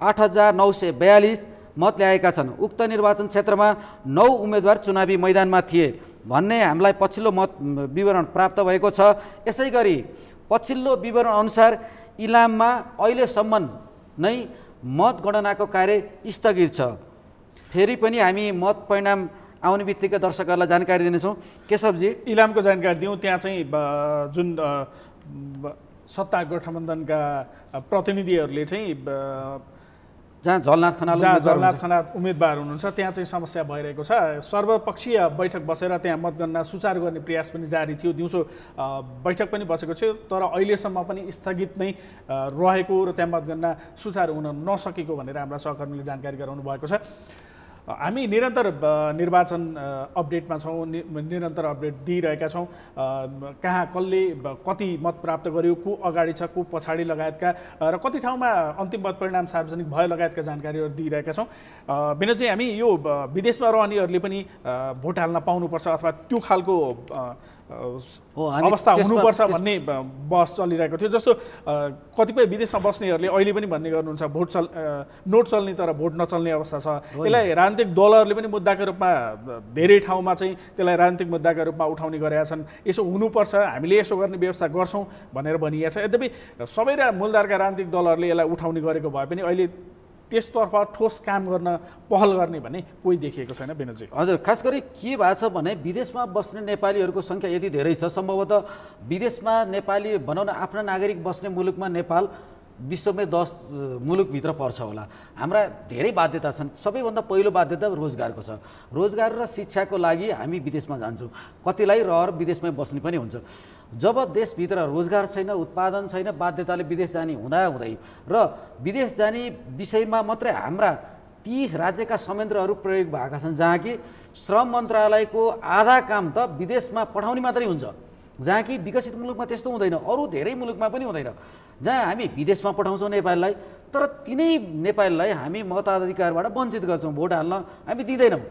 8,942 मत ल्याएका छन्। उक्त निर्वाचन क्षेत्रमा 9 उम्मेदवार चुनावी मैदानमा थिए भन्ने हामीलाई पछिल्लो मत विवरण प्राप्त भएको छ। यसै गरी पछिल्लो विवरण अनुसार इलाममा अहिलेसम्म नै मतगणनाको कार्य स्थगित छ। फेरि पनि हामी मत परिणाम आउने बित्तिकै दर्शकहरूलाई जानकारी दिनेछौँ। केशवजी, इलामको जानकारी दिउँ। त्यहाँ चाहिँ जुन सत्ता गठबन्धनका प्रतिनिधिहरूले चाहिँ जहाँ झलनाथ खनाल उम्मेदवार हुनुहुन्छ, त्यहाँ चाहिँ समस्या भइरहेको छ। सर्वपक्षीय बैठक बसेर त्यहाँ मतगणना सुचारू गर्ने प्रयास पनि जारी थियो। दिउँसो बैठक पनि बसेको थियो, तर अहिलेसम्म पनि स्थगित नै रहेको र त्यहाँ मतगणना सुचारू हुन नसकेको भनेर हाम्रा सहकर्मीले जानकारी गराउनु भएको छ। हामी निरन्तर निर्वाचन अपडेटमा छौँ, निरन्तर अपडेट दिइरहेका छौँ। कहाँ कसले कति मत प्राप्त गर्यो, को अगाडि छ, को पछाडि लगायतका र कति ठाउँमा अन्तिम मत परिणाम सार्वजनिक भयो लगायतका जानकारीहरू दिइरहेका छौँ। विनोद चाहिँ हामी यो विदेशमा रहनेहरूले पनि भोट हाल्न पाउनुपर्छ अथवा त्यो खालको अवस्था हुनुपर्छ भन्ने बहस चलिरहेको थियो। जस्तो कतिपय विदेशमा बस्नेहरूले अहिले पनि भन्ने गर्नुहुन्छ नोट चल्ने तर भोट नचल्ने अवस्था छ। यसलाई राजनीतिक दलहरूले पनि मुद्दाको रूपमा धेरै ठाउँमा चाहिँ त्यसलाई राजनीतिक मुद्दाका रूपमा उठाउने गरेका छन्। यसो हुनुपर्छ, हामीले यसो गर्ने व्यवस्था गर्छौँ भनेर भनिएको छ। यद्यपि सबै मूलधारका राजनीतिक दलहरूले यसलाई उठाउने गरेको भए पनि अहिले त्यसतर्फ ठोस काम गर्न पहल गर्ने भने कोही देखिएको छैन। विनोदजी, हजुर, खास गरी के भएको छ भने विदेशमा बस्ने नेपालीहरूको सङ्ख्या यति धेरै छ, सम्भवतः विदेशमा नेपाली भनौँ न आफ्ना नागरिक बस्ने मुलुकमा नेपाल विश्वमै 10 मुलुकभित्र पर्छ होला। हाम्रा धेरै बाध्यता छन्। सबैभन्दा पहिलो बाध्यता रोजगारको छ। रोजगार र शिक्षाको लागि हामी विदेशमा जान्छौँ। कतिलाई रहर विदेशमै बस्ने पनि हुन्छ। जब देशभित्र रोजगार छैन, उत्पादन छैन, बाध्यताले विदेश जाने हुँदाहुँदै र विदेश जाने विषयमा मात्रै हाम्रा 30 राज्यका संयन्त्रहरू प्रयोग भएका छन्, जहाँ कि श्रम मन्त्रालयको आधा काम त विदेशमा पठाउने मात्रै हुन्छ, जहाँ कि विकसित मुलुकमा त्यस्तो हुँदैन, अरू धेरै मुलुकमा पनि हुँदैन। जहाँ हामी विदेशमा पठाउँछौँ नेपालीलाई, तर तिनै नेपालीलाई हामी मताधिकारबाट वञ्चित गर्छौँ, भोट हाल्न हामी दिँदैनौँ।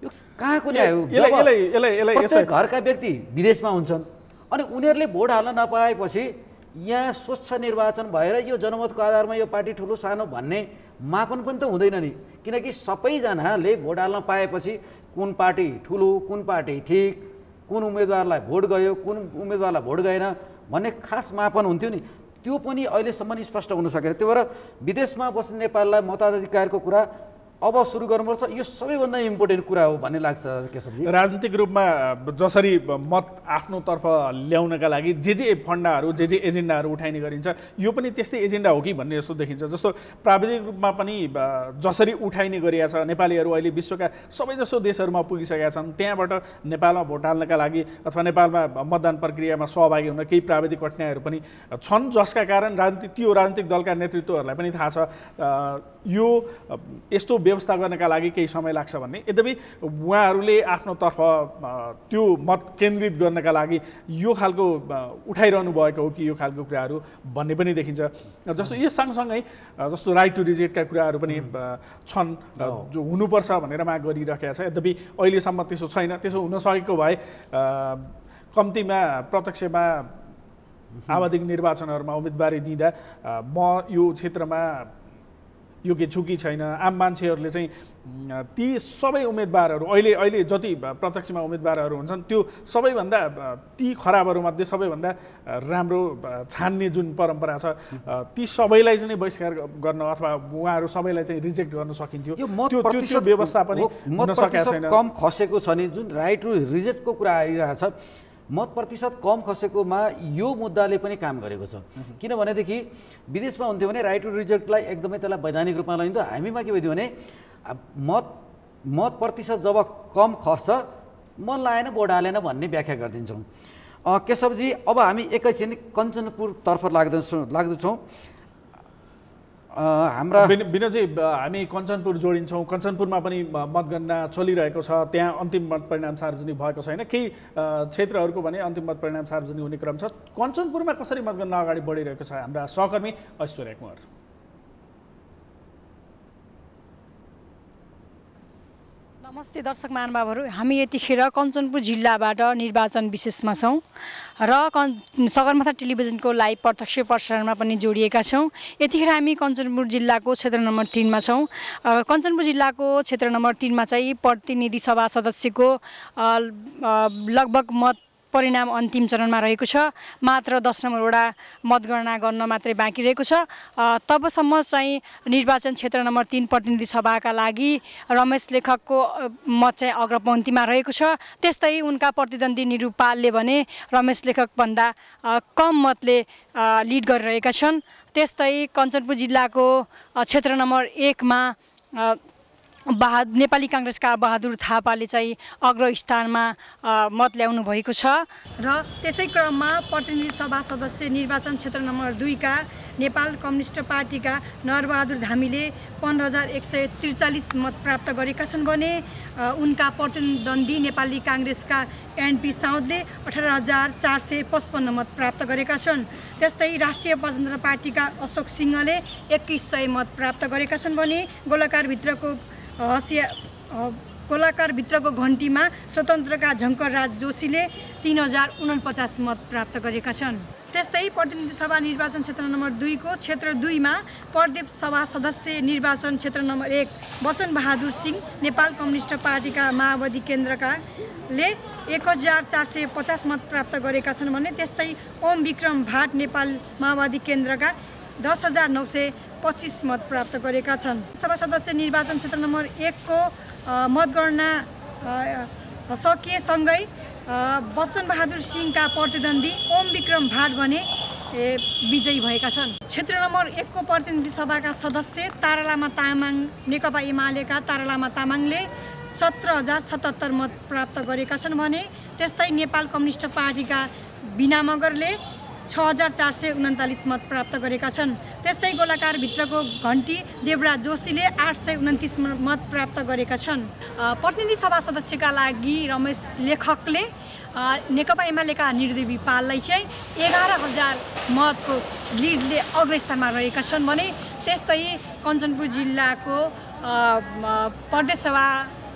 यो कहाँको ल्यायो? घरका व्यक्ति विदेशमा हुन्छन् अनि उनीहरूले भोट हाल्न नपाएपछि यहाँ स्वच्छ निर्वाचन भएर यो जनमतको आधारमा यो पार्टी ठुलो सानो भन्ने मापन पनि त हुँदैन नि, किनकि सबैजनाले भोट हाल्न पाएपछि कुन पार्टी ठुलो, कुन पार्टी ठिक, कुन उम्मेदवारलाई भोट गयो, कुन उम्मेदवारलाई भोट गएन भन्ने खास मापन हुन्थ्यो नि, त्यो पनि अहिलेसम्म स्पष्ट हुन सकेन। त्यही भएर विदेशमा बस्ने नेपाललाई मताधिकारको कुरा अब सुरु गर्नुपर्छ। यो सबैभन्दा इम्पोर्टेन्ट कुरा हो भन्ने लाग्छ केशवजी। राजनीतिक रूपमा जसरी मत आफ्नोतर्फ ल्याउनका लागि जे फन्डाहरू जे एजेन्डाहरू उठाइने गरिन्छ, यो पनि त्यस्तै एजेन्डा हो कि भन्ने जस्तो देखिन्छ। जस्तो प्राविधिक रूपमा पनि जसरी उठाइने गरिएको छ, नेपालीहरू अहिले विश्वका सबैजसो देशहरूमा पुगिसकेका छन्, त्यहाँबाट नेपालमा भोट हाल्नका लागि अथवा नेपालमा मतदान प्रक्रियामा सहभागी हुन केही प्राविधिक कठिनाइहरू पनि छन्, जसका कारण त्यो राजनीतिक दलका नेतृत्वहरूलाई पनि थाहा छ यो यस्तो व्यवस्था गर्नका लागि केही समय लाग्छ भन्ने, यद्यपि उहाँहरूले आफ्नो तर्फ त्यो मत केन्द्रित गर्नका लागि यो खालको उठाइरहनु भएको हो कि यो खालको कुराहरू भन्ने पनि देखिन्छ। जस्तो यस सँगसँगै जस्तो राइट टु रिजेक्टका कुराहरू पनि छन् जो हुनुपर्छ भनेर माग गरिरहेका छ, यद्यपि अहिलेसम्म त्यसो छैन। त्यसो हुन सकेको भए कम्तीमा प्रत्यक्षमा आवधिक निर्वाचनहरूमा उम्मेदवारी दिँदा म यो क्षेत्रमा योग्य छु कि छैन, आम मान्छेहरूले चाहिँ ती सबै उम्मेदवारहरू अहिले जति प्रत्यक्षमा उम्मेदवारहरू हुन्छन् त्यो सबैभन्दा ती खराबहरूमध्ये सबैभन्दा राम्रो छान्ने जुन परम्परा छ ती सबैलाई चाहिँ बहिष्कार गर्न अथवा उहाँहरू सबैलाई चाहिँ रिजेक्ट गर्न सकिन्थ्यो। त्यो व्यवस्था पनि हुन सकेको छैन। कम खसेको छ नि, जुन राइट टु रिजेक्टको कुरा आइरहेछ, मत प्रतिशत कम खसेकोमा यो मुद्दाले पनि काम गरेको छ। किनभनेदेखि विदेशमा हुन्थ्यो भने राइट टु रिजेक्टलाई एकदमै त्यसलाई वैधानिक रूपमा लैन्थ्यो। हामीमा के भइदियो भने मत प्रतिशत जब कम खस्छ मन लागेन भोट हालेन भन्ने व्याख्या गरिदिन्छौँ। केशवजी, अब हामी एकैछिन कञ्चनपुरतर्फ लाग्दछौँ। हाम्रा विनोदजी, हामी कञ्चनपुर जोडिन्छौँ। कञ्चनपुरमा पनि मतगणना चलिरहेको छ, त्यहाँ अन्तिम मत परिणाम सार्वजनिक भएको छैन। केही क्षेत्रहरूको भने अन्तिम मत परिणाम सार्वजनिक हुने क्रम छ। कञ्चनपुरमा कसरी मतगणना अगाडि बढिरहेको छ हाम्रा सहकर्मी ऐश्वर्या कुमार? नमस्ते दर्शक महानुभावहरू, हामी यतिखेर कञ्चनपुर जिल्लाबाट निर्वाचन विशेषमा छौँ र सगरमाथा टेलिभिजनको लाइभ प्रत्यक्ष प्रसारणमा पनि जोडिएका छौँ। यतिखेर हामी कञ्चनपुर जिल्लाको क्षेत्र नम्बर 3 मा छौँ। कञ्चनपुर जिल्लाको क्षेत्र नम्बर 3 मा चाहिँ प्रतिनिधि सभा सदस्यको लगभग मत परिणाम अन्तिम चरणमा रहेको छ। मात्र 10 नम्बर वडा मतगणना गर्न मात्रै बाँकी रहेको छ। तबसम्म चाहिँ निर्वाचन क्षेत्र नम्बर 3 प्रतिनिधि सभाका लागि रमेश लेखकको मत चाहिँ अग्रपङ्क्तिमा रहेको छ। त्यस्तै उनका प्रतिद्वन्दी निरूपालले भने रमेश लेखकभन्दा कम मतले लिड गरिरहेका छन्। त्यस्तै कञ्चनपुर जिल्लाको क्षेत्र नम्बर 1 मा नेपाली काङ्ग्रेसका बहादुर थापाले चाहिँ अग्र स्थानमा मत ल्याउनु भएको छ। र त्यसै क्रममा प्रतिनिधि सभा सदस्य निर्वाचन क्षेत्र नम्बर 2 का नेपाल कम्युनिस्ट पार्टीका नरबहादुर धामीले 15,143 मत प्राप्त गरेका छन् भने उनका प्रतिद्वन्दी नेपाली काङ्ग्रेसका एनपी साउदले 18,455 मत प्राप्त गरेका छन्। त्यस्तै राष्ट्रिय प्रजातन्त्र पार्टीका अशोक सिंहले 2100 मत प्राप्त गरेका छन् भने गोलाकारभित्रको घन्टीमा स्वतन्त्रका झङ्करराज जोशीले 3049 मत प्राप्त गरेका छन्। त्यस्तै प्रतिनिधि सभा निर्वाचन क्षेत्र नम्बर 2 को क्षेत्र 2 मा प्रदेश सभा सदस्य निर्वाचन क्षेत्र नम्बर 1 वचन बहादुर सिंह नेपाल कम्युनिस्ट पार्टीका माओवादी केन्द्रकाले 1450 मत प्राप्त गरेका छन् भने त्यस्तै ओम विक्रम भाट नेपाल माओवादी केन्द्रका 10,925 मत प्राप्त गरेका छन्। सभा सदस्य निर्वाचन क्षेत्र नम्बर 1 को मतगणना सकिएसँगै बच्चन बहादुर सिंहका प्रतिद्वन्दी ओम विक्रम भाट भने विजयी भएका छन्। क्षेत्र नम्बर 1 को प्रतिनिधि सभाका सदस्य तारालामा तामाङ नेकपा एमालेका तारालामा तामाङले 17,077 मत प्राप्त गरेका छन् भने त्यस्तै नेपाल कम्युनिस्ट पार्टीका बिना मगरले 6,439 मत प्राप्त गरेका छन्। त्यस्तै गोलाकारभित्रको घन्टी देवराज जोशीले 829 मत प्राप्त गरेका छन्। प्रतिनिधि सभा सदस्यका लागि रमेश लेखकले नेकपा एमालेका निर्देवी पाललाई चाहिँ 11,000 मतको लिडले अग्रस्थानमा रहेका छन् भने त्यस्तै कञ्चनपुर जिल्लाको प्रदेश सभा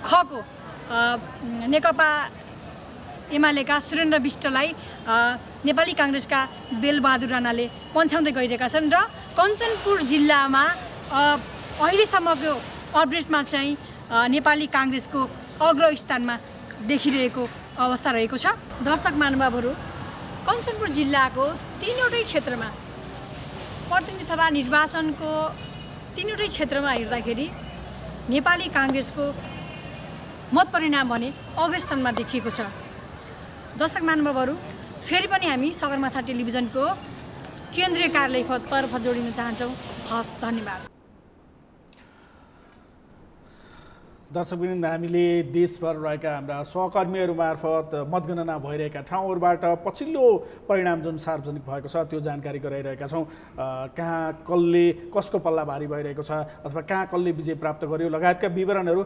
खको नेकपा एमालेका सुरेन्द्र विष्टलाई नेपाली काङ्ग्रेसका बेलबहादुर राणाले पन्छाउँदै गइरहेका छन्। र कञ्चनपुर जिल्लामा अहिलेसम्मको अपडेटमा चाहिँ नेपाली काङ्ग्रेसको अग्र स्थानमा देखिरहेको अवस्था रहेको छ। दर्शक महानुभावहरू, कञ्चनपुर जिल्लाको 3वटै क्षेत्रमा प्रतिनिधि सभा निर्वाचनको 3वटै क्षेत्रमा हेर्दाखेरि नेपाली काङ्ग्रेसको मत परिणाम भने अग्रस्थानमा देखिएको छ। दर्शक महानुभावहरू, फेरि पनि हामी सगरमाथा टेलिभिजनको केन्द्रीय कार्यालयतर्फ जोडिन चाहन्छौँ। हस्, धन्यवाद। दर्शकवृन्द, हामीले देशभर रहेका हाम्रा सहकर्मीहरू मार्फत मतगणना भइरहेका ठाउँहरूबाट पछिल्लो परिणाम जुन सार्वजनिक भएको छ त्यो जानकारी गराइरहेका छौँ। कहाँ कसले कसको पल्ला भारी भइरहेको छ अथवा कहाँ कसले विजय प्राप्त गर्यो लगायतका विवरणहरू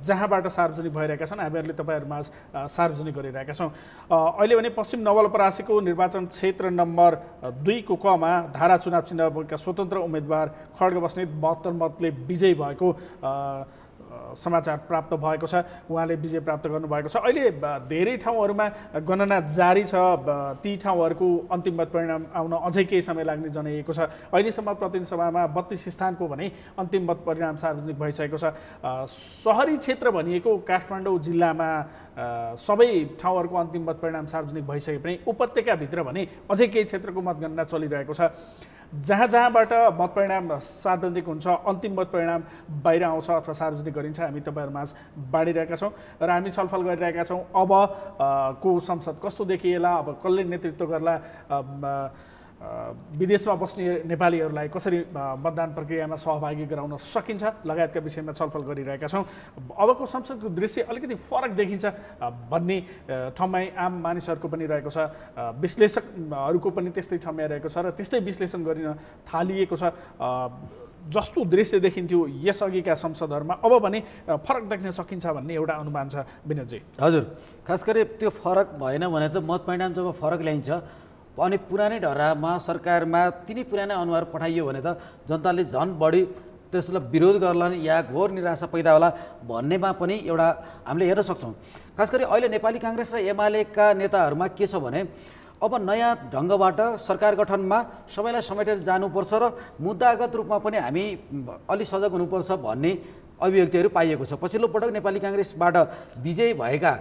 जहाँबाट सार्वजनिक भइरहेका छन् हामीहरूले तपाईँहरूमा सार्वजनिक गरिरहेका छौँ। अहिले भने पश्चिम नवलपरासीको निर्वाचन क्षेत्र नम्बर 2 को कमा धारा चुनाव चिन्हका स्वतन्त्र उम्मेदवार खड्ग बस्नेत 72 मतले विजयी भएको समाचार प्राप्त भएको छ। उहाँले विजय प्राप्त गर्नुभएको छ। अहिले धेरै ठाउँहरूमा गणना जारी छ। ती ठाउँहरूको अन्तिम मत परिणाम आउन अझै केही समय लाग्ने जनाइएको छ। अहिलेसम्म प्रतिनिधि सभामा 32 स्थानको भने अन्तिम मत परिणाम सार्वजनिक भइसकेको छ। सहरी क्षेत्र भनिएको काठमाडौँ जिल्लामा सबै ठाउँहरूको अन्तिम मत परिणाम सार्वजनिक भइसके पनि उपत्यकाभित्र भने अझै केही क्षेत्रको मतगणना चलिरहेको छ। जहाँबाट मत परिणाम सार्वजनिक हुन्छ, अन्तिम मत परिणाम बाहिर आउँछ अथवा सार्वजनिक गरिन्छ, हामी तपाईँहरूमाझ बाँडिरहेका छौँ र हामी छलफल गरिरहेका छौँ। अब को संसद कस्तो देखिएला, अब कसले नेतृत्व गर्ला, विदेशमा बस्ने नेपालीहरूलाई कसरी मतदान प्रक्रियामा सहभागी गराउन सकिन्छ लगायतका विषयमा छलफल गरिरहेका छौँ। अबको संसदको दृश्य अलिकति फरक देखिन्छ भन्ने ठाउँमै आम मानिसहरूको पनि रहेको छ, विश्लेषकहरूको पनि त्यस्तै ठम्याइरहेको छ र त्यस्तै विश्लेषण गरिन थालिएको छ। जस्तो दृश्य देखिन्थ्यो यसअघिका संसदहरूमा अब भने फरक देख्न सकिन्छ भन्ने एउटा अनुमान छ विनोदजी। हजुर, खास गरी त्यो फरक भएन भने त मत परिणाम जब फरक ल्याइन्छ अनि पुरानै ढर्रामा सरकारमा तिनै पुरानै अनुहार पठाइयो भने त जनताले झन् बढी त्यसलाई विरोध गर्ला या घोर निराशा पैदा होला भन्नेमा पनि एउटा हामीले हेर्न सक्छौँ। खास गरी अहिले नेपाली काङ्ग्रेस र एमालेका नेताहरूमा के छ भने अब नयाँ ढङ्गबाट सरकार गठनमा सबैलाई समेटेर जानुपर्छ र मुद्दागत रूपमा पनि हामी अलि सजग हुनुपर्छ भन्ने अभिव्यक्तिहरू पाइएको छ। पछिल्लो पटक नेपाली काङ्ग्रेसबाट विजयी भएका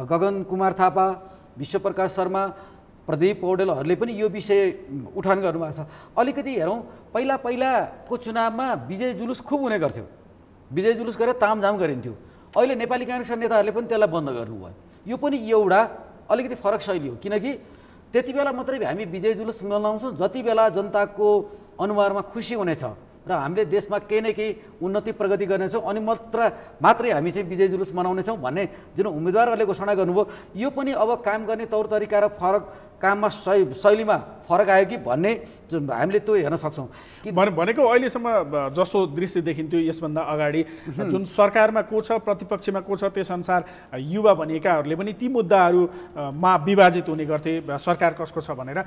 गगन कुमार थापा, विश्वप्रकाश शर्मा, प्रदीप पौडेलहरूले पनि यो विषय उठान गर्नुभएको छ। अलिकति हेरौँ, पहिलाको चुनावमा विजय जुलुस खुब हुने गर्थ्यो, विजय जुलुस गरेर तामझाम गरिन्थ्यो। अहिले नेपाली काङ्ग्रेसका नेताहरूले पनि त्यसलाई बन्द गर्नुभयो। यो पनि एउटा अलिकति फरक शैली हो, किनकि त्यति बेला मात्रै हामी विजय जुलुस मनाउँछौँ जति बेला जनताको अनुहारमा खुसी हुनेछ र हामीले देशमा केही न केही उन्नति प्रगति गर्नेछौँ अनि मात्रै हामी चाहिँ विजय जुलुस मनाउनेछौँ भन्ने जुन उम्मेदवारहरूले घोषणा गर्नुभयो यो पनि अब काम गर्ने तौर तरिका र फरक काममा शैलीमा फरक आयो कि भन्ने हामीले त्यो हेर्न सक्छौँ। भनेको अहिलेसम्म जस्तो दृश्य देखिन्थ्यो यसभन्दा अगाडि जुन सरकारमा को छ प्रतिपक्षमा को छ त्यसअनुसार युवा भनिएकाहरूले पनि ती मुद्दाहरूमा विभाजित हुने गर्थे सरकार कसको छ भनेर।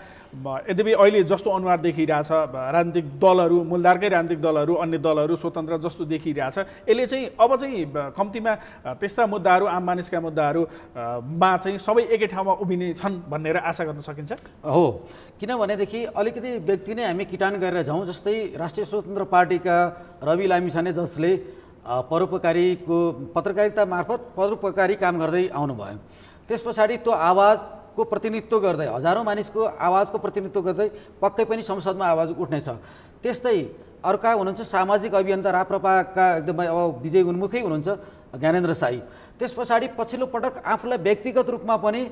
यद्यपि अहिले जस्तो अनुहार देखिरहेछ राजनीतिक दलहरू, मूलधारकै राजनीतिक दलहरू, अन्य दलहरू स्वतन्त्र जस्तो देखिरहेछ, यसले चाहिँ अब चाहिँ कम्तीमा त्यस्ता मुद्दाहरू आम मानिसका मुद्दाहरूमा चाहिँ सबै एकै ठाउँमा उभिने छन् भनेर आशा गर्न सकिन्छ। हो, किनभनेदेखि अलिकति व्यक्ति नै हामी किटान गरेर जाउँ। जस्तै राष्ट्रिय स्वतन्त्र पार्टीका रवि लामिछाने जसले परोपकारीको पत्रकारिता मार्फत परोपकारी काम गर्दै आउनुभयो, त्यस पछाडि त्यो आवाजको प्रतिनिधित्व गर्दै हजारौँ मानिसको आवाजको प्रतिनिधित्व गर्दै पक्कै पनि संसदमा आवाज उठ्नेछ। त्यस्तै अर्का हुनुहुन्छ सामाजिक अभियन्ता राप्रपाका एकदमै अब विजय उन्मुखै हुनुहुन्छ ज्ञानेन्द्र साई। त्यस पछाडि पछिल्लो पटक आफूलाई व्यक्तिगत रूपमा पनि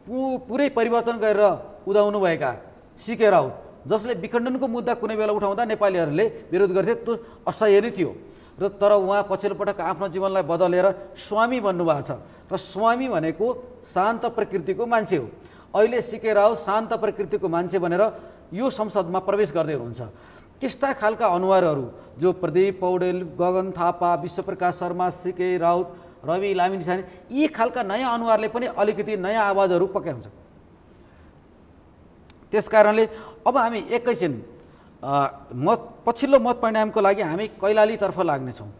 पुरै परिवर्तन गरेर उदाउनुभएका सिके राउत, जसले विखण्डनको मुद्दा कुनै बेला उठाउँदा नेपालीहरूले विरोध गर्थे, त्यो असह्य नै थियो र तर उहाँ पछिल्लो पटक आफ्नो जीवनलाई बदलेर स्वामी बन्नुभएको छ र स्वामी भनेको शान्त प्रकृतिको मान्छे हो। अहिले सिके राउत शान्त प्रकृतिको मान्छे भनेर यो संसदमा प्रवेश गर्दै हुनुहुन्छ। त्यस्ता खालका अनुहारहरू जो प्रदीप पौडेल, गगन थापा, विश्वप्रकाश शर्मा, सिके राउत, रवि लामिछाने, यी खालका नयाँ अनुहारले पनि अलिकति नयाँ आवाजहरू पक्याउँछ। त्यस कारणले अब हामी एकैछिन पछिल्लो मत परिणामको लागि हामी कैलालीतर्फ लाग्नेछौँ।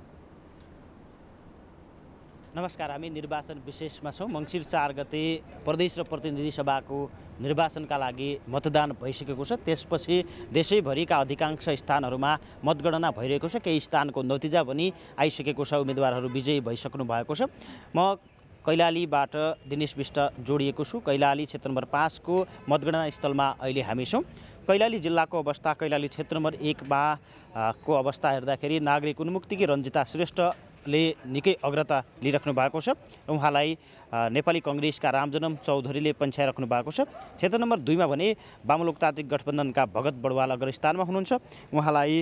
नमस्कार, हामी निर्वाचन विशेषमा छौँ। मङ्सिर 4 गते प्रदेश र प्रतिनिधि सभाको निर्वाचनका लागि मतदान भइसकेको छ। त्यसपछि देशैभरिका अधिकांश स्थानहरूमा मतगणना भइरहेको छ। केही स्थानको नतिजा पनि आइसकेको छ, उम्मेदवारहरू विजयी भइसक्नु भएको छ। म कैलालीबाट दिनेश विष्ट जोडिएको छु। कैलाली क्षेत्र नम्बर 5 को मतगणना स्थलमा अहिले हामी छौँ। कैलाली जिल्लाको अवस्था, कैलाली क्षेत्र नम्बर 1 को अवस्था हेर्दाखेरि नागरिक उन्मुक्तिकी रञ्जिता श्रेष्ठले निकै अग्रता लिइराख्नु भएको छ र उहाँलाई नेपाली कङ्ग्रेसका रामजनम चौधरीले पन्छाइराख्नु भएको छ। क्षेत्र नम्बर 2 मा भने वामलोकतान्त्रिक गठबन्धनका भगत बडवाल अग्रस्थानमा हुनुहुन्छ, उहाँलाई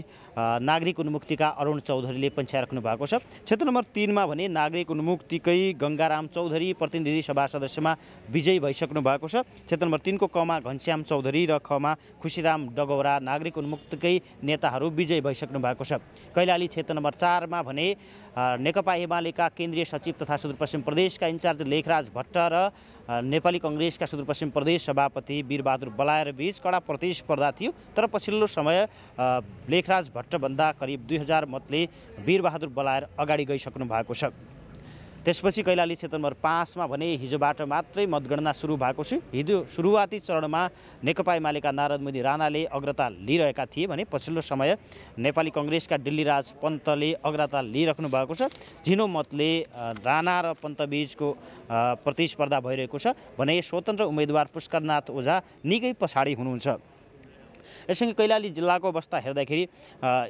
नागरिक उन्मुक्तिका अरुण चौधरीले पन्छाइराख्नु भएको छ। क्षेत्र नम्बर 3 मा भने नागरिक उन्मुक्तिकै गङ्गाराम चौधरी प्रतिनिधि सभा सदस्यमा विजयी भइसक्नु भएको छ। क्षेत्र नम्बर 3 को कमा घनश्याम चौधरी र खमा खुशीराम डगौरा नागरिक उन्मुक्तिकै नेताहरू विजयी भइसक्नु भएको छ। कैलाली क्षेत्र नम्बर 4 मा भने नेकपा एमालेका केन्द्रीय सचिव तथा सुदूरपश्चिम प्रदेशका इन्चार्ज लेखराज भट्ट र नेपाली कङ्ग्रेसका सुदूरपश्चिम प्रदेश सभापति वीरबहादुर बलायर बीच कडा प्रतिस्पर्धा थियो, तर पछिल्लो समय लेखराज भट्टभन्दा करिब 2000 मतले वीरबहादुर बलायर अगाडि गइसक्नु भएको छ। त्यसपछि कैलाली क्षेत्र नम्बर 5 मा भने हिजोबाट मात्रै मतगणना सुरु भएको छ। हिजो सुरुवाती चरणमा नेकपा एमालेका नारदमुनि राणाले अग्रता लिइरहेका थिए भने पछिल्लो समय नेपाली कङ्ग्रेसका डिल्लीराज पन्तले अग्रता लिइराख्नु भएको छ। झिनो मतले राणा र पन्तबीचको प्रतिस्पर्धा भइरहेको छ भने स्वतन्त्र उम्मेदवार पुष्करनाथ ओझा निकै पछाडि हुनुहुन्छ। यससँगै कैलाली जिल्लाको अवस्था हेर्दाखेरि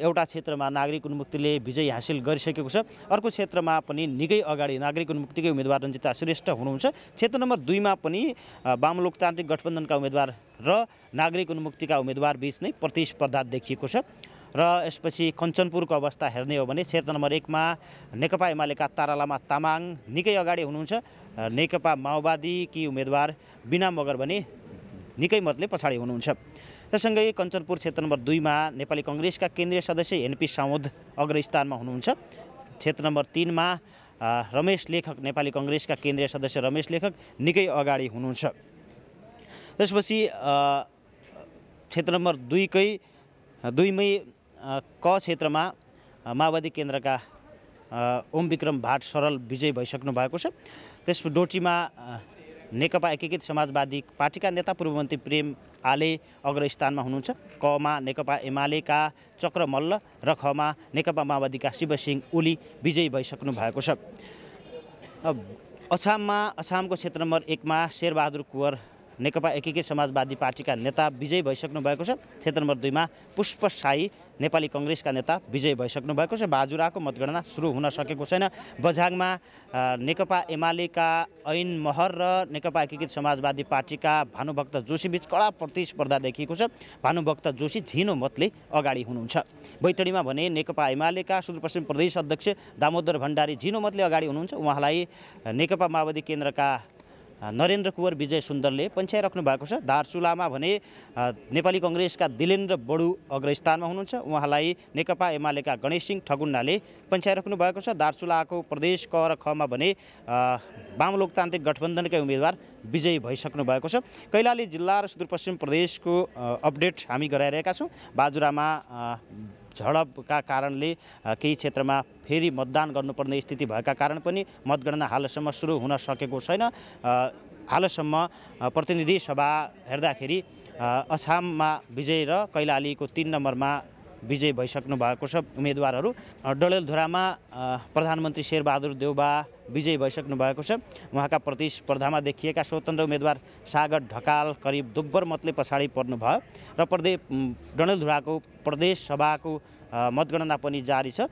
एउटा क्षेत्रमा नागरिक उन्मुक्तिले विजय हासिल गरिसकेको छ, अर्को क्षेत्रमा पनि निकै अगाडि नागरिक उन्मुक्तिकै उम्मेदवार रञ्जिता श्रेष्ठ हुनुहुन्छ। क्षेत्र नम्बर 2 मा पनि वामलोकतान्त्रिक गठबन्धनका उम्मेदवार र नागरिक उन्मुक्तिका उम्मेदवार बीच नै प्रतिस्पर्धा देखिएको छ। र यसपछि कञ्चनपुरको अवस्था हेर्ने हो भने क्षेत्र नम्बर 1 मा नेकपा एमालेका तारालामा तामाङ निकै अगाडि हुनुहुन्छ, नेकपा माओवादीकी उम्मेदवार बिना मगर भने निकै मतले पछाडि हुनुहुन्छ। त्यससँगै कञ्चनपुर क्षेत्र नम्बर 2 मा नेपाली कङ्ग्रेसका केन्द्रीय सदस्य एनपी साउद अग्रस्थानमा हुनुहुन्छ। क्षेत्र नम्बर 3 मा रमेश लेखक नेपाली कङ्ग्रेसका केन्द्रीय सदस्य रमेश लेखक निकै अगाडि हुनुहुन्छ। त्यसपछि क्षेत्र नम्बर 2 मै क क्षेत्रमा माओवादी केन्द्रका ओम विक्रम भाट सरल विजय भइसक्नु भएको छ। त्यसपछि डोटीमा नेकपा एकीकृत समाजवादी पार्टीका नेता पूर्व मन्त्री प्रेम आले अग्रस्थानमा हुनुहुन्छ, कमा नेकपा एमालेका चक्र मल्ल र खमा नेकपा माओवादीका शिवसिंह ओली विजयी भइसक्नु भएको छ। अछामको क्षेत्र नम्बर 1 मा शेरबहादुर कुँवर नेकपा एकीकृत समाजवादी पार्टीका नेता विजयी भइसक्नु भएको छ। क्षेत्र नम्बर 2 मा पुष्प साई नेपाली कङ्ग्रेसका नेता विजयी भइसक्नु भएको छ। बाजुराको मतगणना सुरु हुन सकेको छैन। बझाङमा नेकपा एमालेका ऐन महर र नेकपा एकीकृत समाजवादी पार्टीका भानुभक्त जोशी बीच कडा प्रतिस्पर्धा देखिएको छ। भानुभक्त जोशी झिनो मतले अगाडि हुनुहुन्छ। बैतडीमा भने नेकपा एमालेका सुदूरपश्चिम प्रदेश अध्यक्ष दामोदर भण्डारी झिनो मतले अगाडि हुनुहुन्छ, उहाँलाई नेकपा माओवादी केन्द्रका नरेन्द्र कुँवर विजय सुन्दरले पन्छाइराख्नु भएको छ। दार्चुलामा भने नेपाली कङ्ग्रेसका दिलेन्द्र बडु अग्रस्थानमा हुनुहुन्छ, उहाँलाई नेकपा एमालेका गणेश सिंह ठगुन्नाले पन्छाइराख्नु भएको छ। दार्चुलाको प्रदेश क र खमा भने वामलोकतान्त्रिक गठबन्धनकै उम्मेदवार विजयी भइसक्नु भएको छ। कैलाली जिल्ला र सुदूरपश्चिम प्रदेशको अपडेट हामी गराइरहेका छौँ। बाजुरामा झडपका कारणले केही क्षेत्रमा फेरि मतदान गर्नुपर्ने स्थिति भएका कारण पनि मतगणना हालसम्म सुरु हुन सकेको छैन। हालसम्म प्रतिनिधि सभा हेर्दाखेरि अछाममा विजय र कैलालीको 3 नम्बरमा विजय भइसक्नु भएको छ उम्मेदवारहरू। डडेलधुरामा प्रधानमन्त्री शेरबहादुर देउबा विजयी भइसक्नु भएको छ। उहाँका प्रतिस्पर्धामा देखिएका स्वतन्त्र उम्मेदवार सागर ढकाल करिब दोब्बर मतले पछाडि पर्नुभयो र डडेलधुराको प्रदेश सभाको मतगणना पनि जारी छ।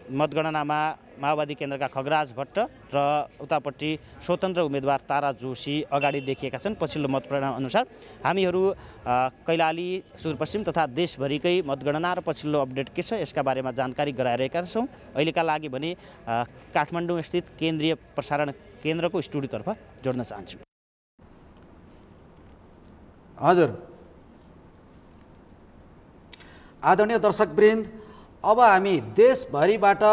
मतगणनामा माओवादी केन्द्रका खगराज भट्ट र उतापट्टि स्वतन्त्र उम्मेदवार तारा जोशी अगाडि देखिएका छन्। पछिल्लो मतपरिणाम अनुसार हामीहरू कैलाली सुदूरपश्चिम तथा देशभरिकै मतगणना र पछिल्लो अपडेट के छ यसका बारेमा जानकारी गराइरहेका छौँ। अहिलेका लागि भने काठमाडौँ स्थित केन्द्रीय प्रसारण केन्द्रको स्टुडियोतर्फ जोड्न चाहन्छु। हजुर आदरणीय दर्शकवृन्द, अब हामी देशभरिबाट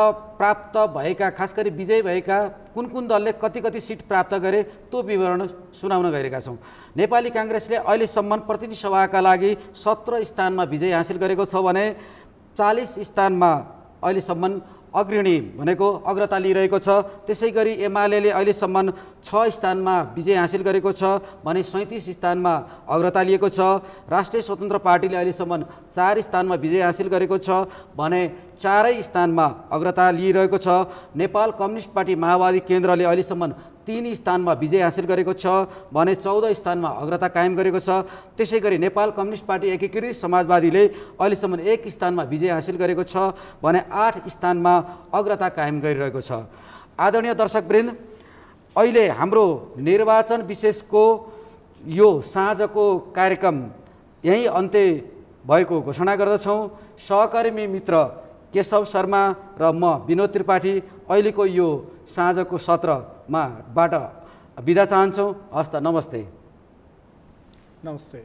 प्राप्त भएका खास गरी विजयी भएका कुन कुन दलले कति कति सिट प्राप्त गरे त्यो विवरण सुनाउन गइरहेका छौँ। नेपाली काङ्ग्रेसले अहिलेसम्म प्रतिनिधि सभाका लागि 17 स्थानमा विजय हासिल गरेको छ भने 40 स्थानमा अहिलेसम्म अग्रणी भनेको अग्रता लिइरहेको छ। त्यसै गरी एमाले अहिलेसम्म 6 स्थानमा विजय हासिल गरेको छ भने 37 स्थानमा अग्रता लिएको छ। राष्ट्रिय स्वतन्त्र पार्टीले अहिलेसम्म 4 स्थानमा विजय हासिल गरेको छ भने 4 स्थानमा अग्रता लिइरहेको छ। नेपाल कम्युनिस्ट पार्टी माओवादी केन्द्रले अहिलेसम्म 3 स्थानमा विजय हासिल गरेको छ भने 14 स्थानमा अग्रता कायम गरेको छ। त्यसै गरी नेपाल कम्युनिस्ट पार्टी एकीकृत समाजवादीले अहिलेसम्म 1 स्थानमा विजय हासिल गरेको छ भने 8 स्थानमा अग्रता कायम गरिरहेको छ। आदरणीय दर्शकवृन्द, अहिले हाम्रो निर्वाचन विशेषको यो साँझको कार्यक्रम यही अन्त्य भएको घोषणा गर्दछौँ। सहकर्मी मित्र केशव शर्मा र म विनोद त्रिपाठी अहिलेको यो साँझको सत्रबाट बिदा चाहन्छौँ। हस्त नमस्ते। नमस्ते।